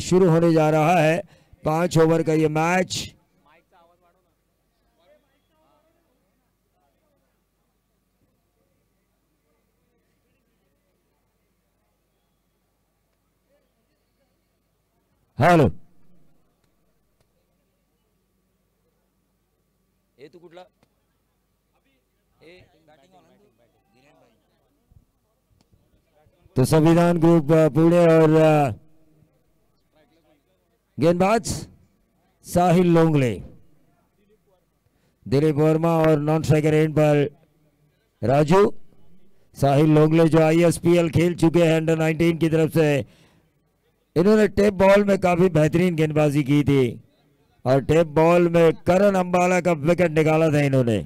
शुरू होने जा रहा है 5 ओवर का ये मैच। हेलो तू कुठला तो संविधान ग्रुप पुणे और गेंदबाज साहिल लोंगले, दिलीप वर्मा और नॉन स्ट्राइकर एंड पर राजू। साहिल लोंगले जो ISPL खेल चुके हैं अंडर 19 की तरफ से, इन्होंने टेप बॉल में काफी बेहतरीन गेंदबाजी की थी और टेप बॉल में करण अंबाला का विकेट निकाला था इन्होंने।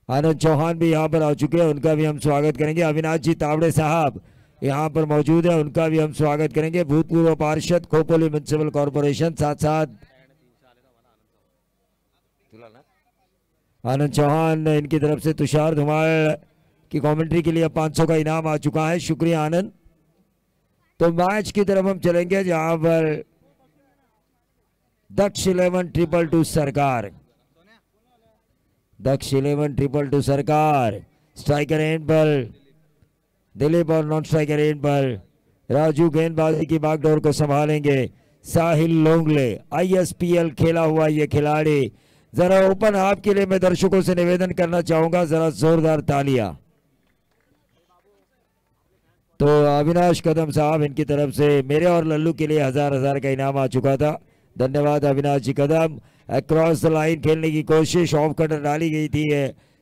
आनंद चौहान भी यहां पर आ चुके हैं, उनका भी हम स्वागत करेंगे। अविनाश जी तावड़े साहब यहां पर मौजूद है, उनका भी हम स्वागत करेंगे। भूतपूर्व पार्षद खोपोली म्युनिसिपल कॉर्पोरेशन, साथ साथ आनंद चौहान, इनकी तरफ से तुषार धुमाल की कमेंट्री के लिए 500 का इनाम आ चुका है, शुक्रिया आनंद। तो मैच की तरफ हम चलेंगे जहां पर दक्ष 11 222 सरकार, दक्ष 11 222 सरकार, स्ट्राइकर एंड पर दिलीप और नॉन स्ट्राइकर एंड पर राजू गेंदबाजी की बागडोर को संभालेंगे। साहिल लोंगले ISPL खेला हुआ ये खिलाड़ी। जरा ओपन हाफ के लिए मैं दर्शकों से निवेदन करना चाहूंगा, जरा जोरदार तालियां। तो अविनाश कदम साहब, इनकी तरफ से मेरे और लल्लू के लिए 1000 का इनाम आ चुका था, धन्यवाद अविनाश जी कदम। अक्रॉस द लाइन खेलने की कोशिश, ऑफ कटर डाली गई थी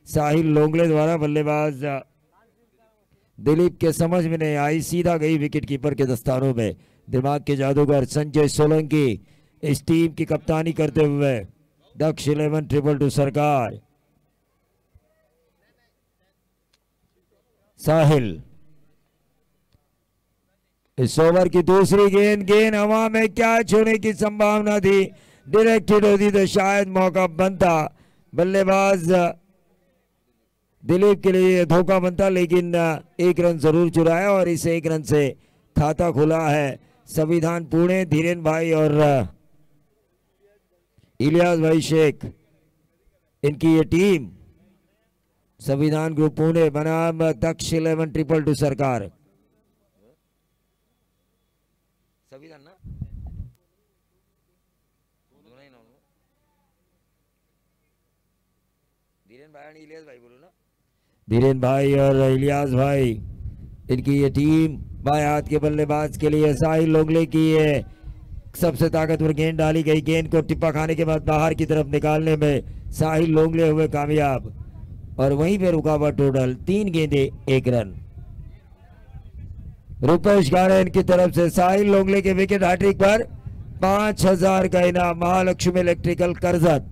साहिल लोंगले द्वारा, बल्लेबाज दिलीप के समझ में नहीं आई, सीधा गई विकेट कीपर के दस्तानों में। दिमाग के जादूगर संजय सोलंकी इस टीम की कप्तानी करते हुए दक्ष 11 222 सरकार। साहिल, इस ओवर की दूसरी गेंद, गेंद हवा में कैच होने की संभावना थी, डायरेक्टेड होती तो शायद मौका बनता, बल्लेबाज दिलीप के लिए धोखा बनता, लेकिन 1 रन जरूर चुराया और इस 1 रन से खाता खुला है संविधान पुणे, धीरेन भाई और इलियास भाई शेख, इनकी ये टीम संविधान ग्रुप पुणे बनाम दक्ष 11 222 सरकार। संविधान ना धीरेन भाई और इलियास भाई, बोलो ना, धीरेन भाई और इलियास भाई, इनकी ये टीम। बाएं हाथ के बल्लेबाज के लिए साहिल लोंगले की ये सबसे ताकतवर गेंद डाली गई, गेंद को टिप्पा खाने के बाद बाहर की तरफ निकालने में साहिल लोंगले हुए कामयाब और वहीं पे रुका हुआ टोटल 3 गेंदे 1 रन। रुपेश गारे इनकी तरफ से साहिल लोंगले के विकेट हैट्रिक पर 5000 का इनाम, महालक्ष्मी इलेक्ट्रिकल करजत।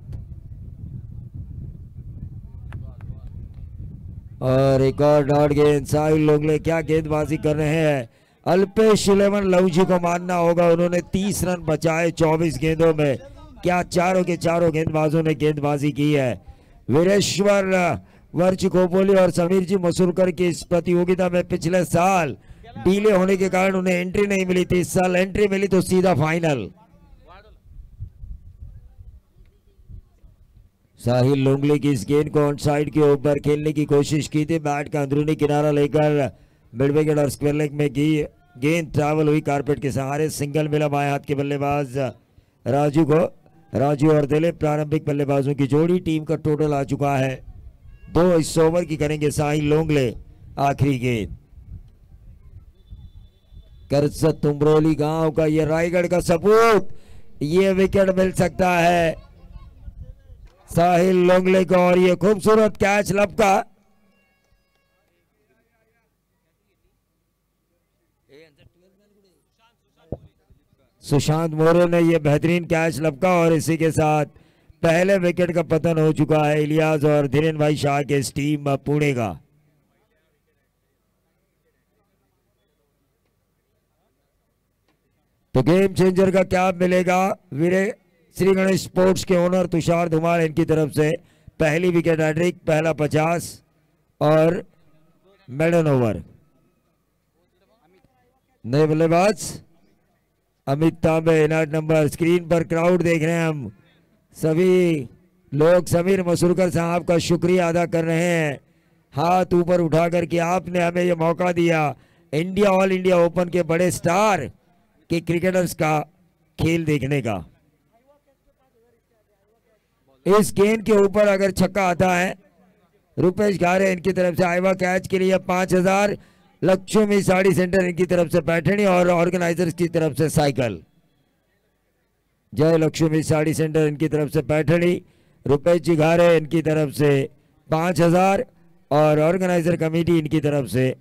और एक और डॉट गेंद, साहिल लोंगले क्या गेंदबाजी कर रहे हैं। अल्पेश 11 लव जी को मानना होगा, उन्होंने 30 रन बचाए 24 गेंदों में। क्या चारों के चारों गेंदबाजों ने गेंदबाजी की है। वीरेश्वर वर्च खोपोली और समीर जी मसूरकर की इस प्रतियोगिता में पिछले साल डीले होने के कारण उन्हें एंट्री नहीं मिली थी, इस साल एंट्री मिली तो सीधा फाइनल। साहिल लोंगले की इस गेंद को ऑन साइड के ऊपर खेलने की कोशिश की थी, बैट का अंदरूनी किनारा लेकर मिड विकेट और स्क्वायर लेग में गेंद ट्रैवल हुई कारपेट के सहारे, सिंगल मिला बाएं हाथ के बल्लेबाज राजू को। राजू और दिलीप प्रारंभिक बल्लेबाजों की जोड़ी, टीम का टोटल आ चुका है 2। इस ओवर की करेंगे साहिल लोंगले आखिरी गेंद। करसत तुमरोली गांव का ये रायगढ़ का सपूत, ये विकेट मिल सकता है साहिल लोंगले को और ये खूबसूरत कैच लपका। सुशांत मोरे ने ये बेहतरीन कैच लपका और इसी के साथ पहले विकेट का पतन हो चुका है इलियास और धीरेन भाई शाह के इस टीम पुणे का। तो गेम चेंजर का क्या मिलेगा, वीरे श्री गणेश स्पोर्ट्स के ओनर तुषार धुमाल, इनकी तरफ से पहली विकेट हैट्रिक, पहला 50 और मेडन ओवर। नए बल्लेबाज अमित तांबे इन 8 नंबर। स्क्रीन पर क्राउड देख रहे हैं हम सभी लोग। समीर मसूरकर साहब का शुक्रिया अदा कर रहे हैं हाथ ऊपर उठा करके, आपने हमें यह मौका दिया इंडिया ऑल इंडिया ओपन के बड़े स्टार के क्रिकेटर्स का खेल देखने का। इस गेंद के ऊपर अगर छक्का आता है, रुपेश घारे इनकी तरफ से आईवा कैच के लिए 5000, लक्ष्मी साड़ी सेंटर इनकी तरफ से पैठनी और ऑर्गेनाइजर्स की तरफ से साइकिल। जय लक्ष्मी साड़ी सेंटर इनकी तरफ से पैठनी, रुपेश जी घारे इनकी तरफ से 5000 और ऑर्गेनाइजर कमेटी इनकी तरफ से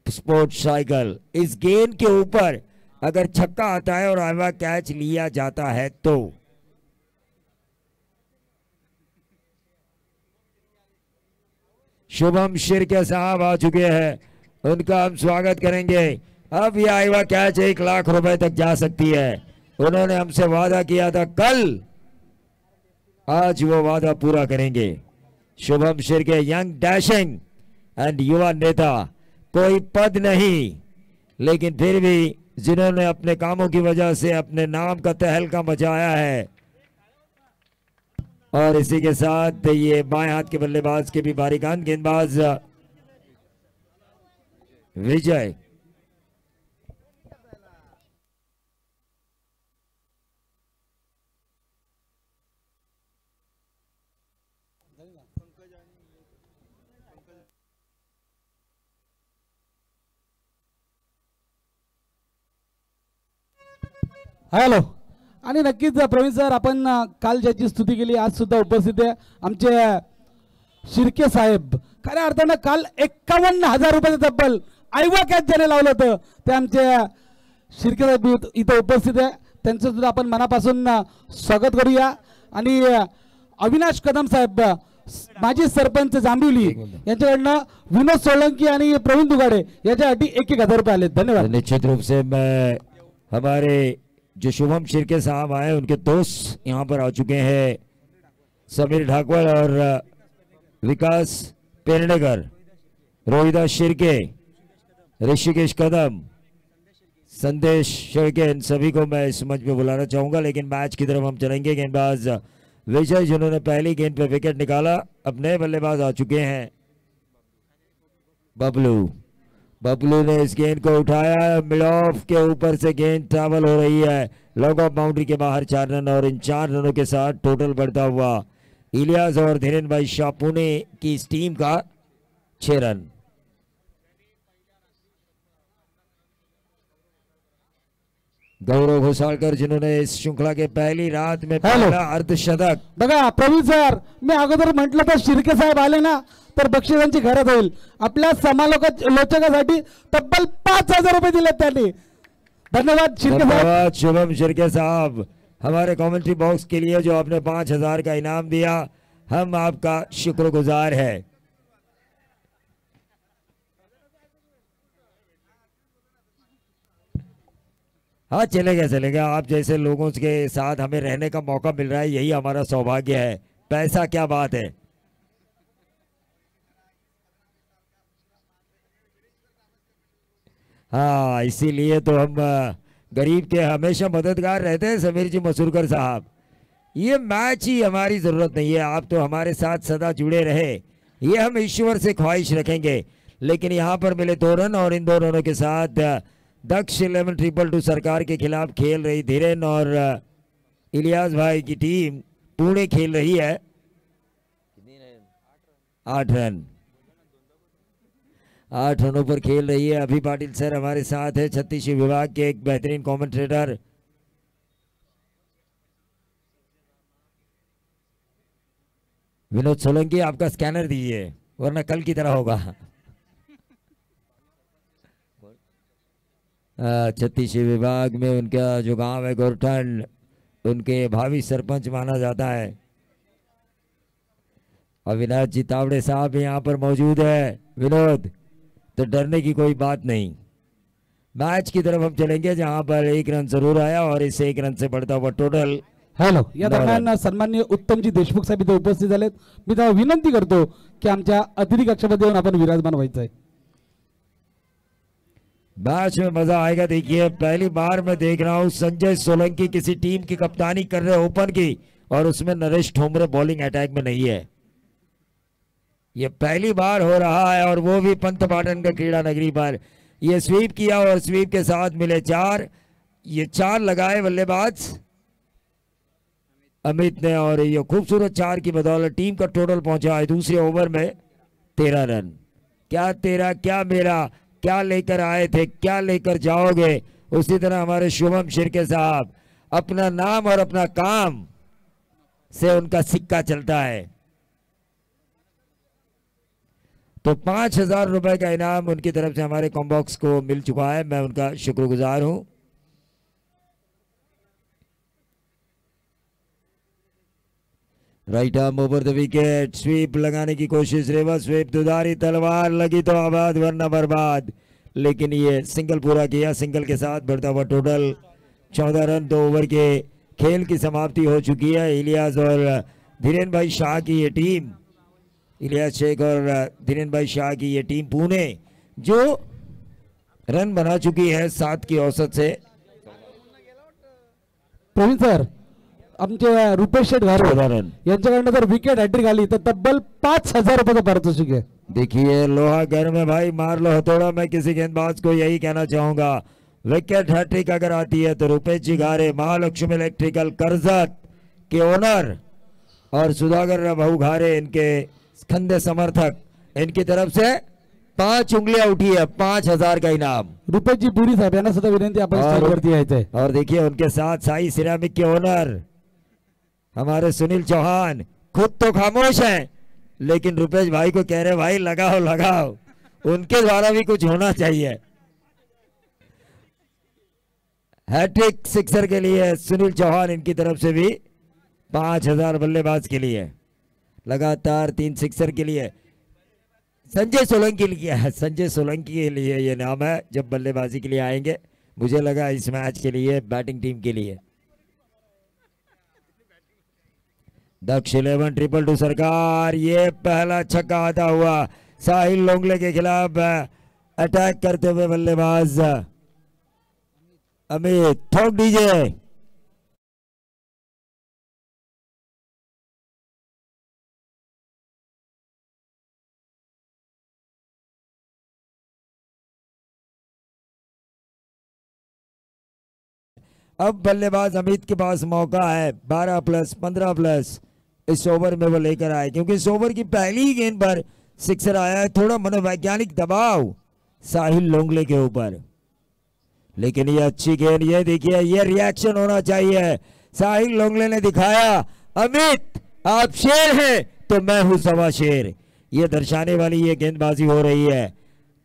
स्पोर्ट्स साइकिल। इस गेंद के ऊपर अगर छक्का आता है और आईवा कैच लिया जाता है तो शुभम शिर्के साहब आ चुके हैं, उनका हम स्वागत करेंगे। अब यह आईवा कैच 1 लाख रुपए तक जा सकती है। उन्होंने हमसे वादा किया था कल, आज वो वादा पूरा करेंगे। Shubham Shirke young dashing and युवा नेता, कोई पद नहीं लेकिन फिर भी जिन्होंने अपने कामों की वजह से अपने नाम का तहलका मचाया है। और इसी के साथ ये बाएं हाथ के बल्लेबाज के भी बारीकान गेंदबाज विजय। हॅलो आणि नक्कीच प्रवीण सर, आपण काल ज्याची स्तुती केली आज सुद्धा उपस्थित आहे आमचे शिर्के साहेब। खऱ्या अर्थानं काल 51,000 रुपयाचं तब्बल आईवा कॅच ज्याने लावलं होतं ते आमचे शिर्के साहेब इथं उपस्थित आहे। त्यांचं सुद्धा आपण मनापासून स्वागत करूया। आणि अविनाश कदम साहेब माजी सरपंच जांभिवली यांच्याकडनं विनोद सोलंकी आणि प्रवीण दुगाडे याच्यासाठी 1,000 रुपये आले। धन्यवाद। निश्चित रूप से मैं हमारे जो शुभम शिर्के साहब आए उनके दोस्त यहाँ पर आ चुके हैं, समीर ढाकवाल और विकास पेरनेकर, रोहिदास शिर्के, ऋषिकेश कदम, संदेश शिर्के, इन सभी को मैं इस मंच पे बुलाना चाहूंगा। लेकिन मैच की तरफ हम चलेंगे। गेंदबाज विजय जिन्होंने पहली गेंद पे विकेट निकाला, अब नए बल्लेबाज आ चुके हैं बबलू ने इस गेंद को उठाया, मिड ऑफ के ऊपर से गेंद ट्रैवल हो रही है लॉग ऑफ बाउंड्री के बाहर 4 रन और इन 4 रनों के साथ टोटल बढ़ता हुआ इलियास और धीरेन्द्र भाई शाह पुणे की इस टीम का 6 रन। गौरव घोसाळकर जिन्होंने इस श्रृंखला के पहली रात में पहला अर्धशतक। बघा प्रवीण सर, मी अगोदर म्हटलं तर शिर्के साहेब आले ना तर बक्षिसांची घरात होईल। आपल्या समालोचकासाठी तब्बल 5,000 रुपये दिले त्यांनी। धन्यवाद शिर्के साहब। शुभम शिर्के साहब, हमारे कमेंट्री बॉक्स के लिए जो आपने 5,000 का इनाम दिया, हम आपका शुक्रगुजार है। हाँ चलेगा। आप जैसे लोगों के साथ हमें रहने का मौका मिल रहा है, यही हमारा सौभाग्य है। पैसा क्या बात है। हाँ, इसीलिए तो हम गरीब के हमेशा मददगार रहते हैं समीर जी मसूरकर साहब। ये मैच ही हमारी जरूरत नहीं है, आप तो हमारे साथ सदा जुड़े रहे, ये हम ईश्वर से ख्वाहिश रखेंगे। लेकिन यहाँ पर मिले 2 रन और इन 2 रनों के साथ दक्ष 11-2 सरकार के खिलाफ खेल रही धीरेन और इलियास भाई की टीम पुणे खेल रही है 8 रन। 8 रनों पर खेल रही है। अभी पाटिल सर हमारे साथ है, छत्तीसगढ़ विभाग के एक बेहतरीन कमेंटेटर। विनोद सोलंकी, आपका स्कैनर दीजिए वरना कल की तरह होगा। छत्तीसगढ़ विभाग में उनका जो गांव है गोरठंड, उनके भावी सरपंच माना जाता है। अविनाश जी तावड़े साहब यहाँ पर मौजूद है। विनोद, तो डरने की कोई बात नहीं। मैच की तरफ हम चलेंगे जहां पर 1 रन जरूर आया और इस 1 रन से बढ़ता हुआ टोटल। हॅलो, या दरम्यान सन्माननीय उत्तमजी देशमुख साहेब इथे उपस्थित झालेत। मी त्यांना विनंती करतो की आमच्या अतिथी कक्षामध्ये येऊन आपण विराजमान व्हायचं आहे। मैच में मजा आएगा। देखिए पहली बार मैं देख रहा हूं संजय सोलंकी किसी टीम की कप्तानी कर रहे ओपन की, और उसमें नरेश ठोमरे बॉलिंग अटैक में नहीं है। ये पहली बार हो रहा है, और वो भी पंतपाटन का क्रीड़ा नगरी पर। ये स्वीप किया और स्वीप के साथ मिले 4। ये 4 लगाए बल्लेबाज अमित ने, और ये खूबसूरत 4 की बदौलत टीम का टोटल पहुंचा है दूसरे ओवर में 13 रन। क्या तेरा क्या मेरा, क्या लेकर आए थे क्या लेकर जाओगे, उसी तरह हमारे शुभम शिर्के साहब अपना नाम और अपना काम से उनका सिक्का चलता है। तो 5,000 रुपए का इनाम उनकी तरफ से हमारे कॉम्बॉक्स को मिल चुका है, मैं उनका शुक्रगुजार हूं। Right arm over the wicket, sweep लगाने की कोशिश, रिवर्स स्वीप, दुधारी तलवार लगी तो आबाद वरना बर्बाद, लेकिन ये सिंगल पूरा किया। सिंगल के साथ बढ़ता हुआ टोटल 14 रन। 2 ओवर के खेल की समाप्ति हो चुकी है। इलियास और धीरेन भाई शाह की ये टीम, इलियास शेख और धीरेन भाई शाह की ये टीम पुणे जो रन बना चुकी है 7 की औसत से। प्रवीण सर, आमचे रुपेश शेठ घारे यांच्याकडनं जर विकेट हॅट्रिक आली तर तब्बल 5,000 रुपये पारितोषिक है। देखिए लोहा घर में भाई मार लो हथौड़ा। मैं किसी गेंदबाज को यही कहना चाहूंगा, विकेट हैट्रिक अगर आती है तो रुपेश जी घारे, महालक्ष्मी इलेक्ट्रिकल कर्जत के ओनर, और सुधाकर भाऊ घारे इनके खंदे समर्थक, इनकी तरफ से 5 उंगलियां उठी है। 5,000 का इनाम। रुपेश जी पुरी साहेब यांना सुद्धा विनंती आपण स्टेजवरती यायचंय। और देखिए उनके साथ साई सिरामिक के ओनर हमारे सुनील चौहान खुद तो खामोश हैं, लेकिन रुपेश भाई को कह रहे भाई लगाओ लगाओ, उनके द्वारा भी कुछ होना चाहिए। हैट्रिक सिक्सर के लिए सुनील चौहान, इनकी तरफ से भी 5,000 बल्लेबाज के लिए, लगातार 3 सिक्सर के लिए। संजय सोलंकी के लिए, संजय सोलंकी के लिए ये नाम है जब बल्लेबाजी के लिए आएंगे। मुझे लगा इस मैच के लिए बैटिंग टीम के लिए। दक्ष 11 222 सरकार, ये पहला छक्का आता हुआ साहिल लोंगले के खिलाफ अटैक करते हुए बल्लेबाज अमित, ठोक दीजिए। अब बल्लेबाज अमित के पास मौका है 12 प्लस 15 प्लस इस ओवर में वो लेकर आए, क्योंकि इस ओवर की पहली ही गेंद पर सिक्सर आया है। थोड़ा मनोवैज्ञानिक दबाव साहिल लोंगले के ऊपर, लेकिन ये अच्छी गेंद। ये देखिए ये रिएक्शन होना चाहिए। साहिल लोंगले ने दिखाया अमित आप शेर हैं तो मैं हूं सवा शेर, ये दर्शाने वाली ये गेंदबाजी हो रही है।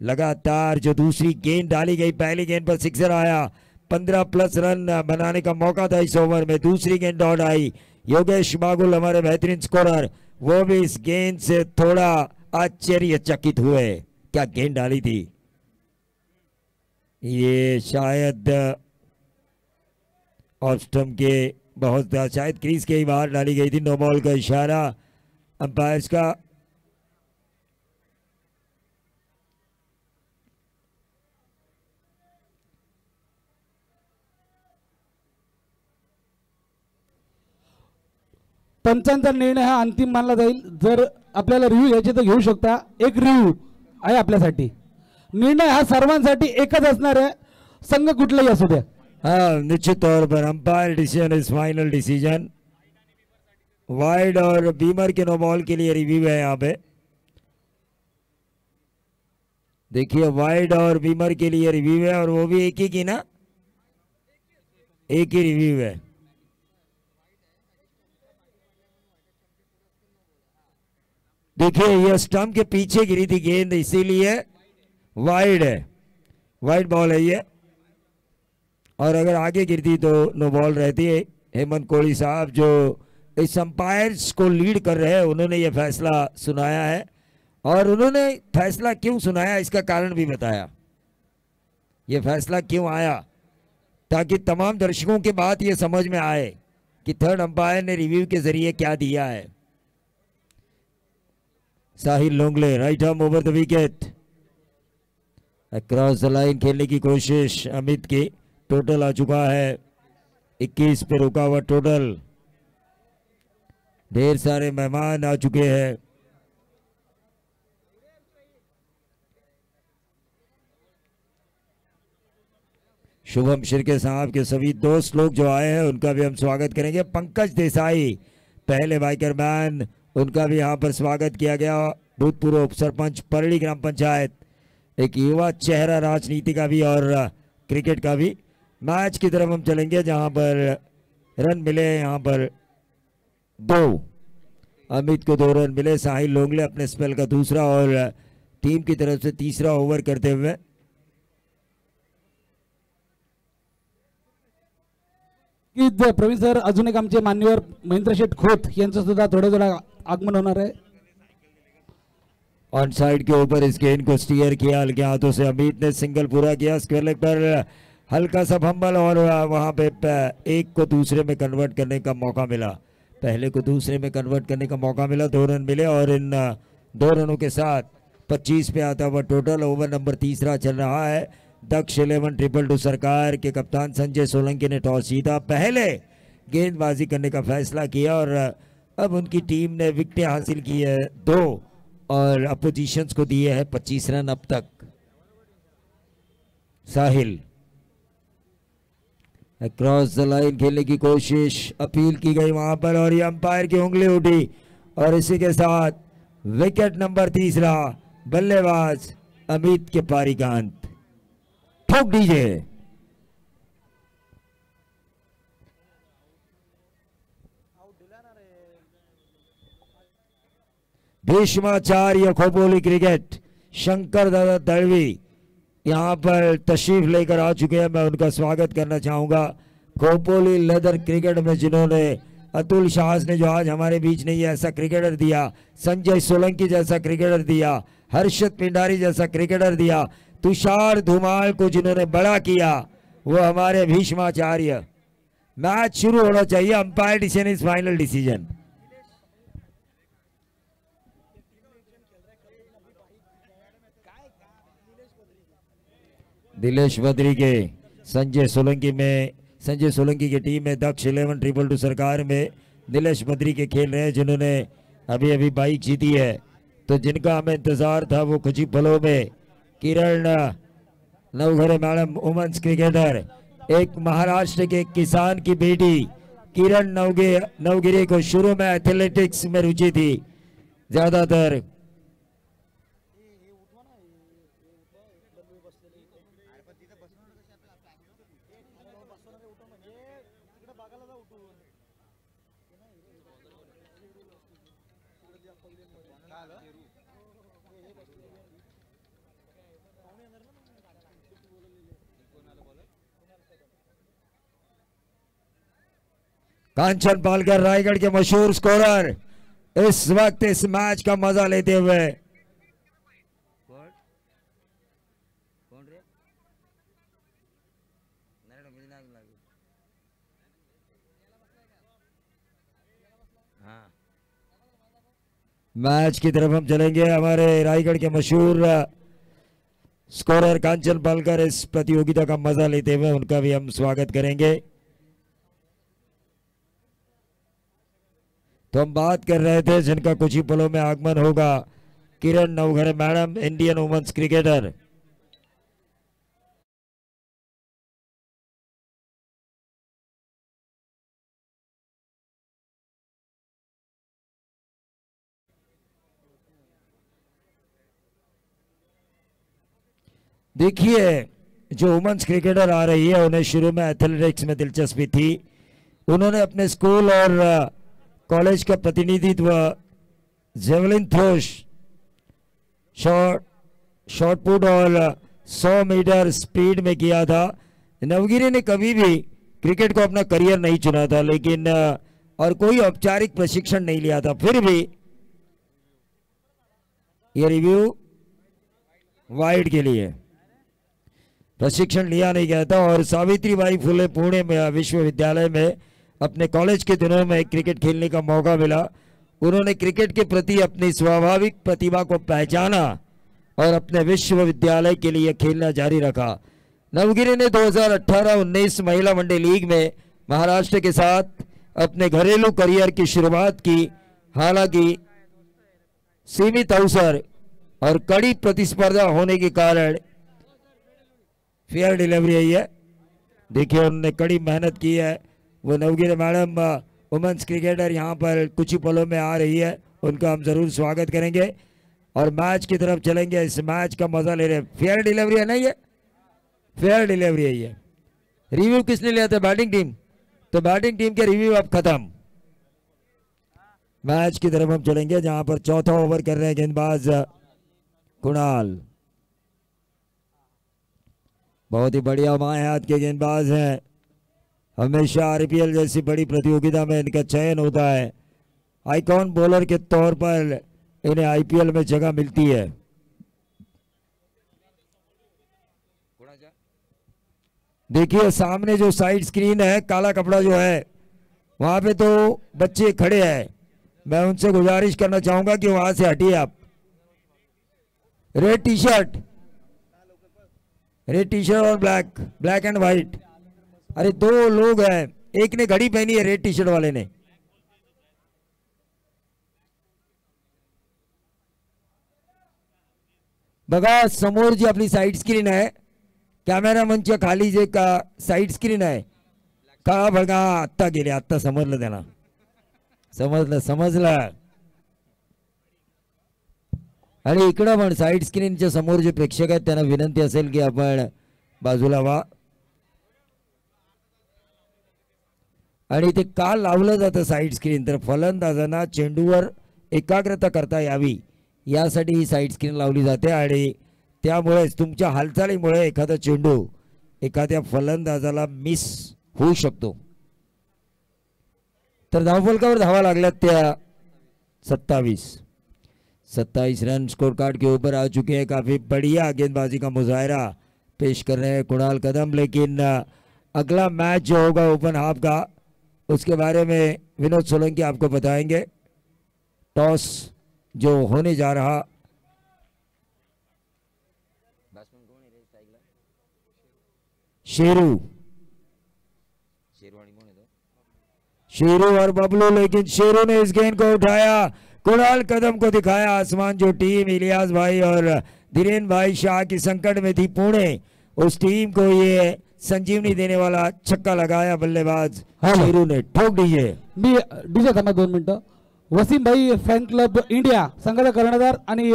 लगातार जो दूसरी गेंद डाली गई, पहली गेंद पर सिक्सर आया, 15 प्लस रन बनाने का मौका था इस ओवर में। दूसरी गेंद डॉट आई, योगेश बागुल हमारे बेहतरीन स्कोरर, वो भी इस गेंद से थोड़ा आश्चर्यचकित हुए। क्या गेंद डाली थी, ये शायद ऑफ स्टंप के बहुत शायद क्रीज के ही बाहर डाली गई थी। नो बॉल का इशारा अंपायर्स का। पंचांचा निर्णय हा अंतिम मानला जाईल। जर आपल्याला रिव्ह्यू घ्यायचे तर घेऊ शकता। एक रिव्ह्यू आहे आपल्यासाठी, निर्णय हा सर्वांसाठी एकच असणार आहे, संघ कुठलाही असू द्या। हाँ निश्चित तौर पर umpire decision is final decision. Wide और बीमर के नो बॉल के लिए रिव्यू है यहाँ पे। देखिए वाइड और बीमर के लिए रिव्यू है, और वो भी एक ही की ना, एक ही रिव्यू है। देखिए ये स्टंप के पीछे गिरी थी गेंद, इसीलिए वाइड है, वाइड बॉल है ये, और अगर आगे गिरती तो नो बॉल रहती है। हेमंत कोहली साहब जो इस अंपायर्स को लीड कर रहे हैं, उन्होंने ये फैसला सुनाया है, और उन्होंने फैसला क्यों सुनाया इसका कारण भी बताया। ये फैसला क्यों आया, ताकि तमाम दर्शकों के बात ये समझ में आए कि थर्ड अंपायर ने रिव्यू के जरिए क्या दिया है। Sahil Longle right arm over the wicket, across the line खेलने की कोशिश अमित की, टोटल आ चुका है 21 पे रुका हुआ टोटल। ढेर सारे मेहमान आ चुके हैं। शुभम शिर्के साहब के सभी दोस्त लोग जो आए हैं उनका भी हम स्वागत करेंगे। पंकज देसाई पहले बाइकर मैन, उनका भी यहाँ पर स्वागत किया गया। भूतपूर्व उप सरपंच परली ग्राम पंचायत, एक युवा चेहरा राजनीति का भी और क्रिकेट का भी। मैच की तरफ हम चलेंगे जहां पर रन मिले, यहाँ पर 2, अमित को 2 रन मिले। साहिल लोंगले अपने स्पेल का दूसरा और टीम की तरफ से तीसरा ओवर करते हुए। प्रवीण सर, अजून एक आमचे मान्यवर महेंद्र शेठ खोत यांचं सुद्धा थोडं आगमन होणार है। ऑन साइड के ऊपर इस गेंद को स्टीयर किया हल्के हाथों से, अमित ने सिंगल पूरा किया। स्क्वायर लेग पर हल्का सा फंबल और वहां पे एक को दूसरे में कन्वर्ट करने का मौका मिला, पहले को दूसरे में कन्वर्ट करने का मौका मिला। 2 रन मिले और इन 2 रनों के साथ 25 पे आता हुआ टोटल। ओवर नंबर 3 चल रहा है। दक्ष 11 2 सरकार के कप्तान संजय सोलंकी ने टॉस जीता, पहले गेंदबाजी करने का फैसला किया और अब उनकी टीम ने विकेटें हासिल की है 2 और अपोजिशंस को दिए है 25 रन अब तक। साहिल अक्रॉस द लाइन खेलने की कोशिश, अपील की गई वहां पर और ये अंपायर की उंगली उठी और इसी के साथ विकेट नंबर 3। बल्लेबाज अमित के पारी का अंत। ठोक दीजिए। भीष्माचार्य खोपोली क्रिकेट शंकर दादा दलवी यहां पर तशरीफ लेकर आ चुके हैं। मैं उनका स्वागत करना चाहूंगा। खोपोली लेदर क्रिकेट में जिन्होंने अतुल शाह ने जो आज हमारे बीच नहीं है ऐसा क्रिकेटर दिया, संजय सोलंकी जैसा क्रिकेटर दिया, हर्षद पिंडारी जैसा क्रिकेटर दिया, तुषार धुमाल को जिन्होंने बड़ा किया वो हमारे भीष्माचार्य। मैच शुरू होना चाहिए। Umpire decision is final decision. Dilesh Badri के संजय सोलंकी की टीम में दक्ष 11 2 सरकार में दिलेश बद्री के खेल रहे हैं जिन्होंने अभी अभी बाइक जीती है। तो जिनका हमें इंतजार था वो कुछ ही पलों में किरण नवघरे मैडम वुमेन्स क्रिकेटर, एक महाराष्ट्र के किसान की बेटी किरण नवगिरे को शुरू में एथलेटिक्स में रुचि थी ज्यादातर। कांचन पालकर रायगढ़ के मशहूर स्कोरर इस वक्त इस मैच का मजा लेते हुए। मैच की तरफ हम चलेंगे। हमारे रायगढ़ के मशहूर स्कोरर कांचन पालकर इस प्रतियोगिता का मजा लेते हुए उनका भी हम स्वागत करेंगे। तो हम बात कर रहे थे जिनका कुछ ही पलों में आगमन होगा, Kiran Navghare madam, Indian women's cricketer. देखिए जो वुमेन्स क्रिकेटर आ रही है उन्हें शुरू में एथलेटिक्स में दिलचस्पी थी। उन्होंने अपने स्कूल और कॉलेज का प्रतिनिधित्व जेवलिन थ्रो, शॉट पुट और 100 मीटर स्पीड में किया था। नवगिरी ने कभी भी क्रिकेट को अपना करियर नहीं चुना था, लेकिन और कोई औपचारिक प्रशिक्षण नहीं लिया था। फिर भी ये रिव्यू वाइड के लिए प्रशिक्षण लिया नहीं गया था और सावित्रीबाई फुले पुणे में विश्वविद्यालय में अपने कॉलेज के दिनों में क्रिकेट खेलने का मौका मिला। उन्होंने क्रिकेट के प्रति अपनी स्वाभाविक प्रतिभा को पहचाना और अपने विश्वविद्यालय के लिए खेलना जारी रखा। नवगिरी ने 2018-19 महिला वनडे लीग में महाराष्ट्र के साथ अपने घरेलू करियर की शुरुआत की। हालांकि सीमित अवसर और कड़ी प्रतिस्पर्धा होने के कारण फेयर डिलीवरी आई है। देखिए उन्होंने कड़ी मेहनत की है। वो नवगिरी मैडम वुमेन्स क्रिकेटर यहाँ पर कुछ ही पलों में आ रही है, उनका हम जरूर स्वागत करेंगे और मैच की तरफ चलेंगे। इस मैच का मजा ले रहे हैं। फेयर डिलीवरी है, नहीं है फेयर डिलीवरी है ये। रिव्यू किसने लिया था? Batting team. तो बैटिंग टीम के रिव्यू अब खत्म। मैच की तरफ हम चलेंगे जहां पर चौथा ओवर कर रहे हैं गेंदबाज कुणाल। बहुत ही बढ़िया बाएं हाथ के गेंदबाज हैं। हमेशा आरपीएल जैसी बड़ी प्रतियोगिता में इनका चयन होता है। आइकॉन बॉलर के तौर पर इन्हें आईपीएल में जगह मिलती है। देखिए सामने जो साइड स्क्रीन है, काला कपड़ा जो है, वहां पे तो बच्चे खड़े हैं। मैं उनसे गुजारिश करना चाहूंगा कि वहां से हटिए आप। रेड टी शर्ट और ब्लैक एंड व्हाइट। अरे दो लोग हैं, एक ने घड़ी पहनी है रेड टी शर्ट वाले ने। बघा समोर जी आपली साइड स्क्रीन आहे, कॅमेरा मंच खाली जे का साइड स्क्रीन आहे का बघा, आत्ता गेले, आत्ता समजलं त्यांना, समजलं. आणि इकडं पण साइड स्क्रीनच्या समोर जे प्रेक्षक आहेत त्यांना विनंती असेल की आपण बाजूला व्हा. आणि ते का लावलं जातं साइड स्क्रीन, तर फलंदाजांना चेंडूवर एकाग्रता करता यावी यासाठी ही साइड स्क्रीन लावली जाते. आणि त्यामुळेच तुमच्या हालचालीमुळे एखादा चेंडू एखाद्या फलंदाजाला मिस होऊ शकतो. तर धावफलकावर धावा लागल्यात त्या 27 रन स्कोर कार्ड के ऊपर आ चुके हैं. काफी बढ़िया गेंदबाजी का मुजाहरा पेश कर रहे हैं कुणाल कदम. लेकिन अगला मैच जो होगा ओपन हाफ का, उसके बारे में विनोद सोलंकी आपको बताएंगे. टॉस जो होने जा रहा, शेरू और बबलू, लेकिन शेरू ने इस गेंद को उठाया, कुणाल कदम को दिखाया आसमान. जो टीम इलियास भाई और धीरेन भाई शाह की संकट में थी पुणे, उस टीम को ये संजीवनी देने वाला छक्का लगाया बल्लेबाज शेरू ने. ठोक दीजिए. मी डीजे थांबा 2 मिनिटं. वसीम भाई फॅन क्लब इंडिया संघाचा कर्णधार आणि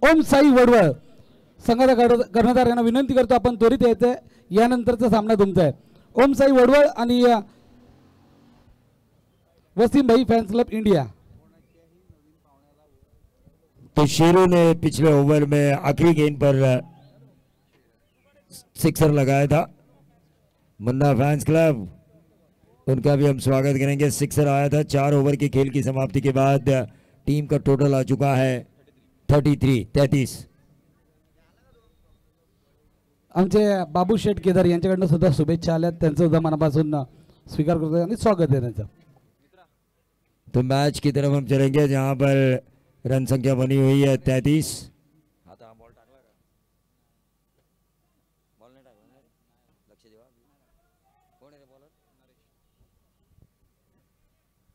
ओम साई वडवळ संघाचा कर्णधार यांना विनंती करतो आपण त्वरित यायचंय. यानंतरचा सामना तुमचा आहे. ओम साई वडवळ आणि वसीम भाई फैंस क्लब इंडिया. तो शेरू ने पिछले ओवर में आखिरी गेंद पर सिक्सर लगाया था. मुन्ना फैंस क्लब, उनका भी हम स्वागत करेंगे. सिक्सर आया था 4 ओवर की खेल की समाप्ति के बाद. टीम का टोटल आ चुका है 33. आमचे बाबू शेठ केदार यांच्याकडनं सुद्धा शुभेच्छा आल्यात. त्यांचं सुद्धा मनापासून स्वीकार करतो आणि स्वागत आहे त्यांचं. तो मैच की तरफ हम चलेंगे जहां पर रन संख्या बनी हुई है 33.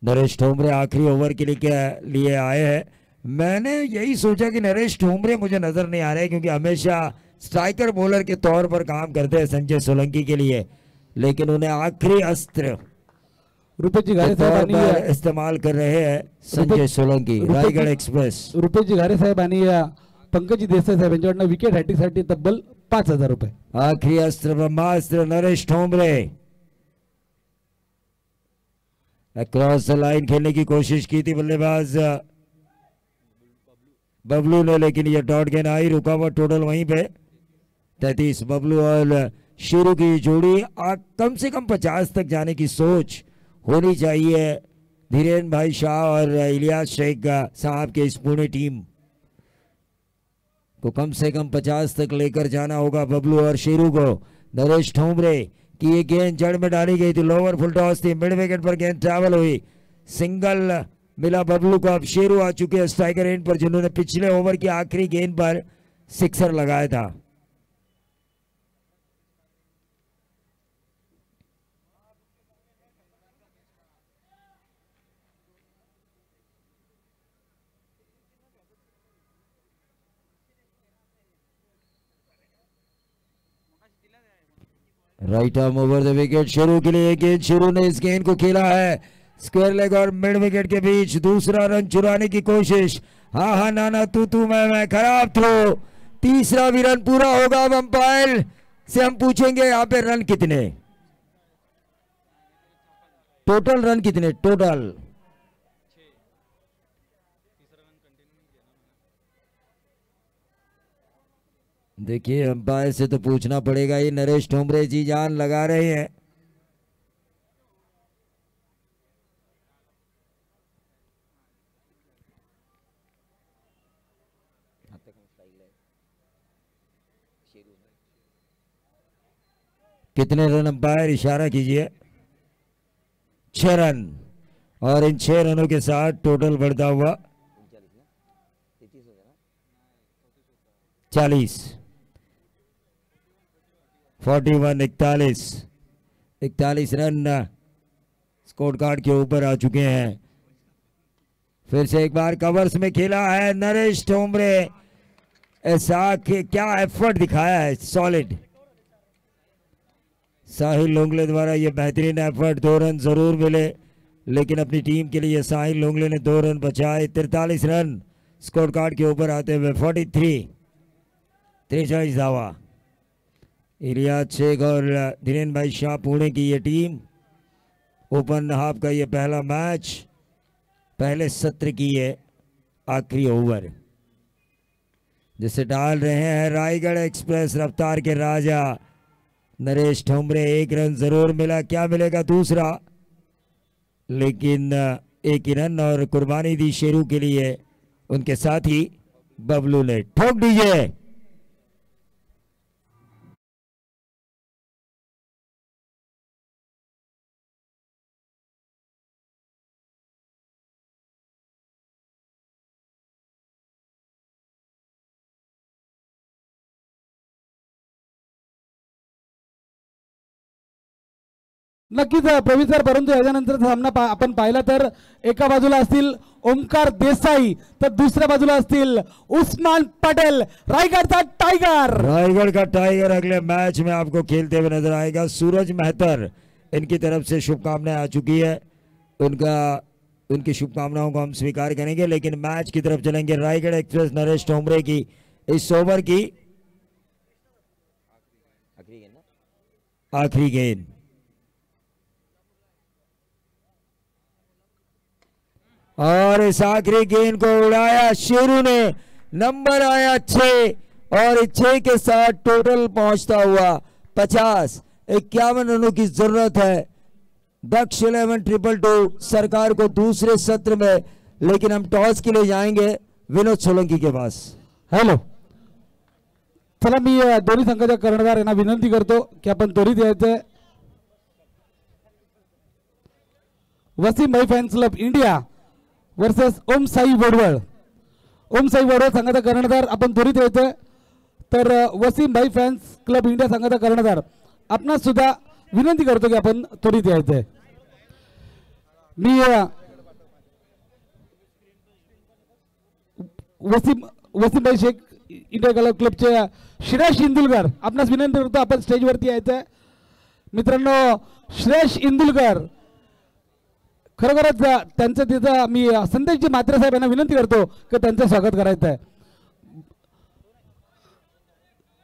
नरेश ठोमरे आखिरी ओवर के लिए आए हैं. मैंने यही सोचा कि नरेश ठोमरे मुझे नजर नहीं आ रहे, क्योंकि हमेशा स्ट्राइकर बॉलर के तौर पर काम करते हैं संजय सोलंकी के लिए, लेकिन उन्हें आखिरी अस्त्र रुपेश घारे साहेब इस्तेमाल कर रहे हैं संजय सोलंकी. रायगढ़ एक्सप्रेस. रुपेश घारे साहेब आणि पंकजी देसाई साहेब यांच्याकडनं विकेट हॅट्रिकसाठी तब्बल 5000 रुपये. आखिरी अस्त्र ब्रह्मास्त्र नरेश ठोमरे. क्रॉस लाइन खेलने की कोशिश की थी बल्लेबाज बबलू ने, लेकिन ये डॉट गेंद आई. रुका हुआ टोटल वहीं पे 33. बबलू और शेरू की जोड़ी कम से कम 50 तक जाने की सोच होनी चाहिए धीरेन भाई शाह और इलियास शेख साहब के इस पुणे टीम को. कम से कम 50 तक लेकर जाना होगा बबलू और शेरू को. नरेश ठोमरे की ये गेंद जड़ में डाली गई थी. लोअर फुल टॉस थी, मिड विकेट पर गेंद ट्रैवल हुई, सिंगल मिला बबलू को. अब शेरू आ चुके हैं स्ट्राइकर एंड पर, जिन्होंने पिछले ओवर की आखिरी गेंद पर सिक्सर लगाया था। Right arm over the wicket. शुरू के लिए गेंद, शुरू ने इस गेंद को खेला है स्क्वायर लेग और मिड विकेट के बीच। दूसरा रन चुराने की कोशिश। हाँ हाँ नाना तू मैं खराब थ्रो। तीसरा भी रन पूरा होगा। अब अंपायर से हम पूछेंगे यहाँ पे रन कितने, टोटल रन कितने टोटल। देखिए अंपायर से तो पूछना पड़ेगा। ये नरेश ठोंबरे जी जान लगा रहे हैं। कितने रन अंपायर, इशारा कीजिए। 6 रन, और इन 6 रनों के साथ टोटल बढ़ता हुआ 40, 41, 41 रन स्कोर कार्ड के ऊपर आ चुके हैं। फिर से एक बार कवर्स में खेला है नरेश ठोंबरे। ऐसा क्या एफर्ट दिखाया है, सॉलिड। साहिल लोंगले द्वारा ये बेहतरीन एफर्ट। 2 रन जरूर मिले, लेकिन अपनी टीम के लिए साहिल लोंगले ने 2 रन बचाए। 43 रन स्कोर कार्ड के ऊपर आते हुए 43 दावा। इलियास शेख और धीरेन्द्र भाई शाह पुणे की ये टीम ओपन हाफ का ये पहला मैच, पहले सत्र की ये आखिरी ओवर, जिसे डाल रहे हैं रायगढ़ एक्सप्रेस रफ्तार के राजा नरेश ठोंबरे। 1 रन जरूर मिला, क्या मिलेगा दूसरा, लेकिन 1 ही रन और कुर्बानी दी शेरू के लिए उनके साथी बबलू ने। ठोक दीजिए। नक्कीच प्रवीण सर, परंतु याच्यानंतर सामना आपण पाहिला तर एका बाजूला असतील ओमकार देसाई तर दुसऱ्या बाजूला असतील उस्मान पटेल, रायगढ़ टाइगर। रायगढ़ का टाइगर अगले मैच में आपको खेलते हुए नजर आएगा। सूरज मेहतर, इनकी तरफ से शुभकामनाएं आ चुकी है, उनकी शुभकामनाओं को हम स्वीकार करेंगे। लेकिन मैच की तरफ चलेंगे। रायगढ़ एक्सप्रेस नरेश ठोंबरे की इस ओवर की आखिरी गेंद। और इस आखिरी गेंद को उड़ाया शेरू ने। नंबर आया 6 और 6 के साथ टोटल पहुंचता हुआ 50। 51 रनों की जरूरत है दक्ष 11-2-2 सरकार को दूसरे सत्र में। लेकिन हम टॉस के लिए जाएंगे विनोद सोलंकी के पास। हॅलो, चला मी दोन्ही संघाच्या कर्णधार यांना विनंती करतो की आपण त्वरित यायचंय। वसीम भाई फॅन्स क्लब इंडिया वर्सेस ओम साई वडवळ। ओम साई वडवळ संघाचा कर्णधार आपण त्वरित यायचंय। तर वसीम भाई फॅन्स क्लब इंडिया संघाचा कर्णधार आपणास सुद्धा विनंती करतो की आपण त्वरित यायचंय। मी वसीम भाई शेख इंडिया क्लबचे श्रेयश इंदुलकर आपणास विनंती करतो आपण स्टेजवरती यायचंय। मित्रांनो, श्रेयश इंदुलकर खरोखरच त्यांचं तिथं मी संदेशजी म्हात्रे साहेब यांना विनंती करतो की त्यांचं स्वागत करायचं आहे।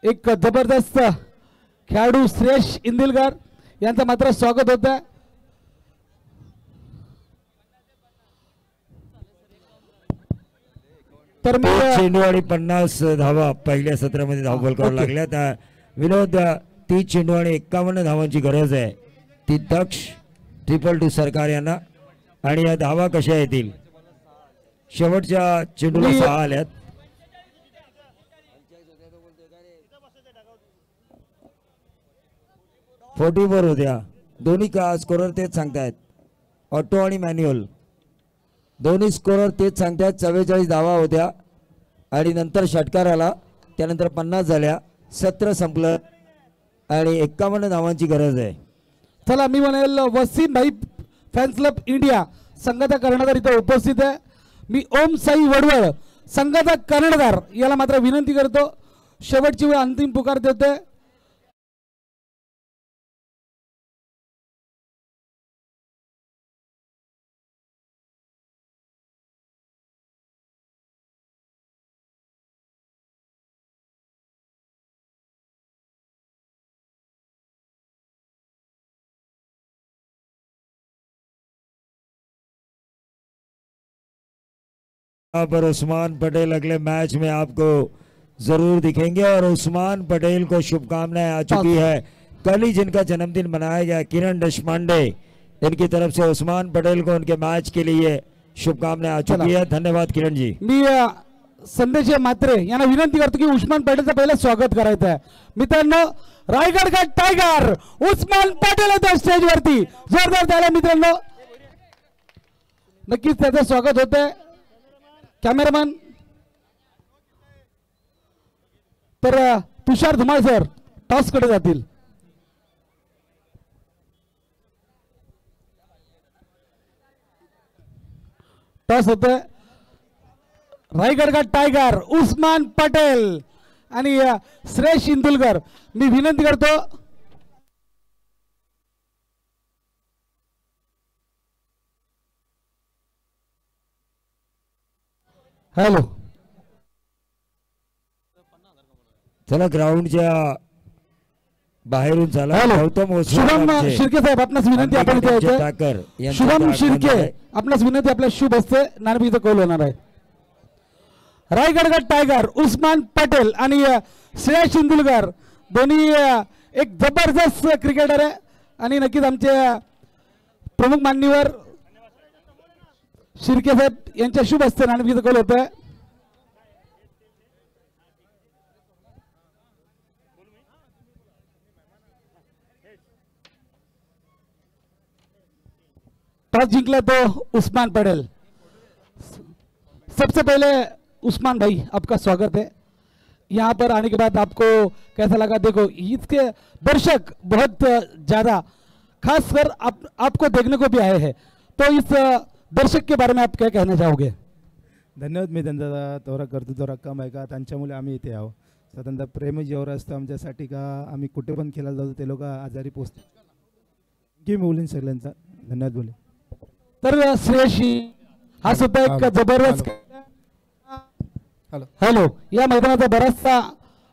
एक जबरदस्त खेळाडू श्रेयश इंदुलकर यांचं मात्र स्वागत होत आहे। तर मी चेंडू आणि 50 धावा पहिल्या सत्रामध्ये धावफलकावर लागल्या। त्या विनोद 30 चेंडू आणि 51 धावांची गरज आहे ती दक्ष 2-2 सरकार यांना। आणि या धावा कशा येतील, शेवटच्या चेंडूला 6 आल्यात। फोर्टीवर होत्या दोन्ही का स्कोरर तेच सांगतायत, ऑटो आणि मॅन्युअल दोन्ही स्कोरर तेच सांगतायत। 44 धावा होत्या आणि नंतर षटकार आला त्यानंतर 50 झाल्या, सत्र संपलं आणि 51 धावांची गरज आहे. चला मी म्हणेल वसीम भाई फॅन्स क्लब इंडिया संघाचा कर्णधार इथे उपस्थित आहे. मी ओम साई वडवळ संघाचा कर्णधार याला मात्र विनंती करतो, शेवटची वेळ अंतिम पुकार देते. यहाँ पर उस्मान पटेल अगले मैच में आपको जरूर दिखेंगे और उस्मान पटेल को शुभकामनाएं आ चुकी है. कल ही जिनका जन्मदिन मनाया गया किरण देशपांडे, इनकी तरफ से उस्मान पटेल को उनके मैच के लिए शुभकामनाएं आ चुकी है. धन्यवाद किरण जी. मी संदेश म्हात्रे यांना विनंती करतो की उस्मान पटेलचं पहिलं स्वागत करायचं आहे. मित्रांनो रायगड का टायगर उस्मान पटेल येतो स्टेजवरती, जोरदार त्याला मित्रांनो नक्कीच त्याचं स्वागत होतंय. कॅमेरामॅन तर तुषार धुमाळ सर टॉस कडे जातील. टॉस होतोय. रायगड का टायगर उस्मान पटेल आणि श्रेयस इंदुलकर. मी विनंती करतो हॅलो चला ग्राउंडच्या बाहेरून चला. गौतम शुभम शिर्के साहेब आपणास विनंती, आपण इथे यायचं. शुभम शिर्के आपणास विनंती, आपल्या शुभ हस्ते नाणेफेकीचा कौल होणार आहे. रायगड टायगर उस्मान पटेल आणि श्रेयस इंदुलकर दोन्ही एक जबरदस्त क्रिकेटर आहे आणि नक्कीच आमचे प्रमुख मान्यवर शिर्के साहेब यांच्या शुभ हस्ते नाणेफेकीचा कौल होत आहे. टॉस जिंकला तो उस्मान पटेल. सबसे पहले उस्मान भाई आपका स्वागत है यहाँ पर आने के बाद. आपको कैसा लगा? देखो इसके दर्शक बहुत ज्यादा खासकर आपको देखने को भी आए हैं, तो इस दर्शक के बारे में आप क्या कहना चाहोगे? धन्यवाद. मी त्यांचा तोरा कर्तृत्व रक्कम आहे का त्यांच्यामुळे आम्ही इथे आहो. साधारणतः प्रेम जेवढ असतं आमच्यासाठी का आम्ही कुठे पण खेळायला जातो ते लोक आजारी पोचतात. की मी बोलीन सगळ्यांचा धन्यवाद बोले. तर श्रेयशी हा सुद्धा एक जबरदस्त हॅलो या मैदानाचा बराचसा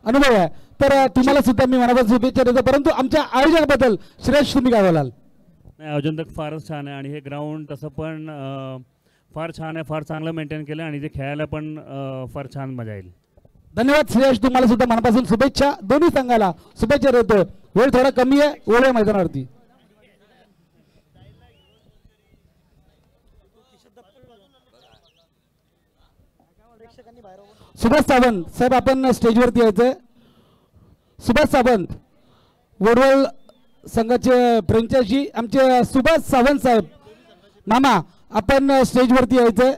अनुभव आहे, तर तुम्हाला सुद्धा मी मनापासून शुभेच्छा देतो. परंतु आमच्या आयोजकाबद्दल श्रेयश तुम्ही काय बोलाल? नाही, आयोजन तर फारच छान आहे आणि हे ग्राउंड तसं पण फार छान आहे, फार चांगलं मेंटेन केलं आणि जे खेळायला पण फार छान मजा येईल. धन्यवाद श्रेयश, तुम्हाला सुद्धा मनापासून शुभेच्छा. दोन्ही संघाला शुभेच्छा देतो. वेळ थोडा कमी आहे, ओळ्या मैदानावरती. सुभाष सावंत साहेब आपण स्टेजवरती यायचंय. सुभाष सावंत वडवळ संघाचे फ्रँचायझी आमचे सुभाष सावंत साहेब मामा आपण स्टेजवरती यायचंय.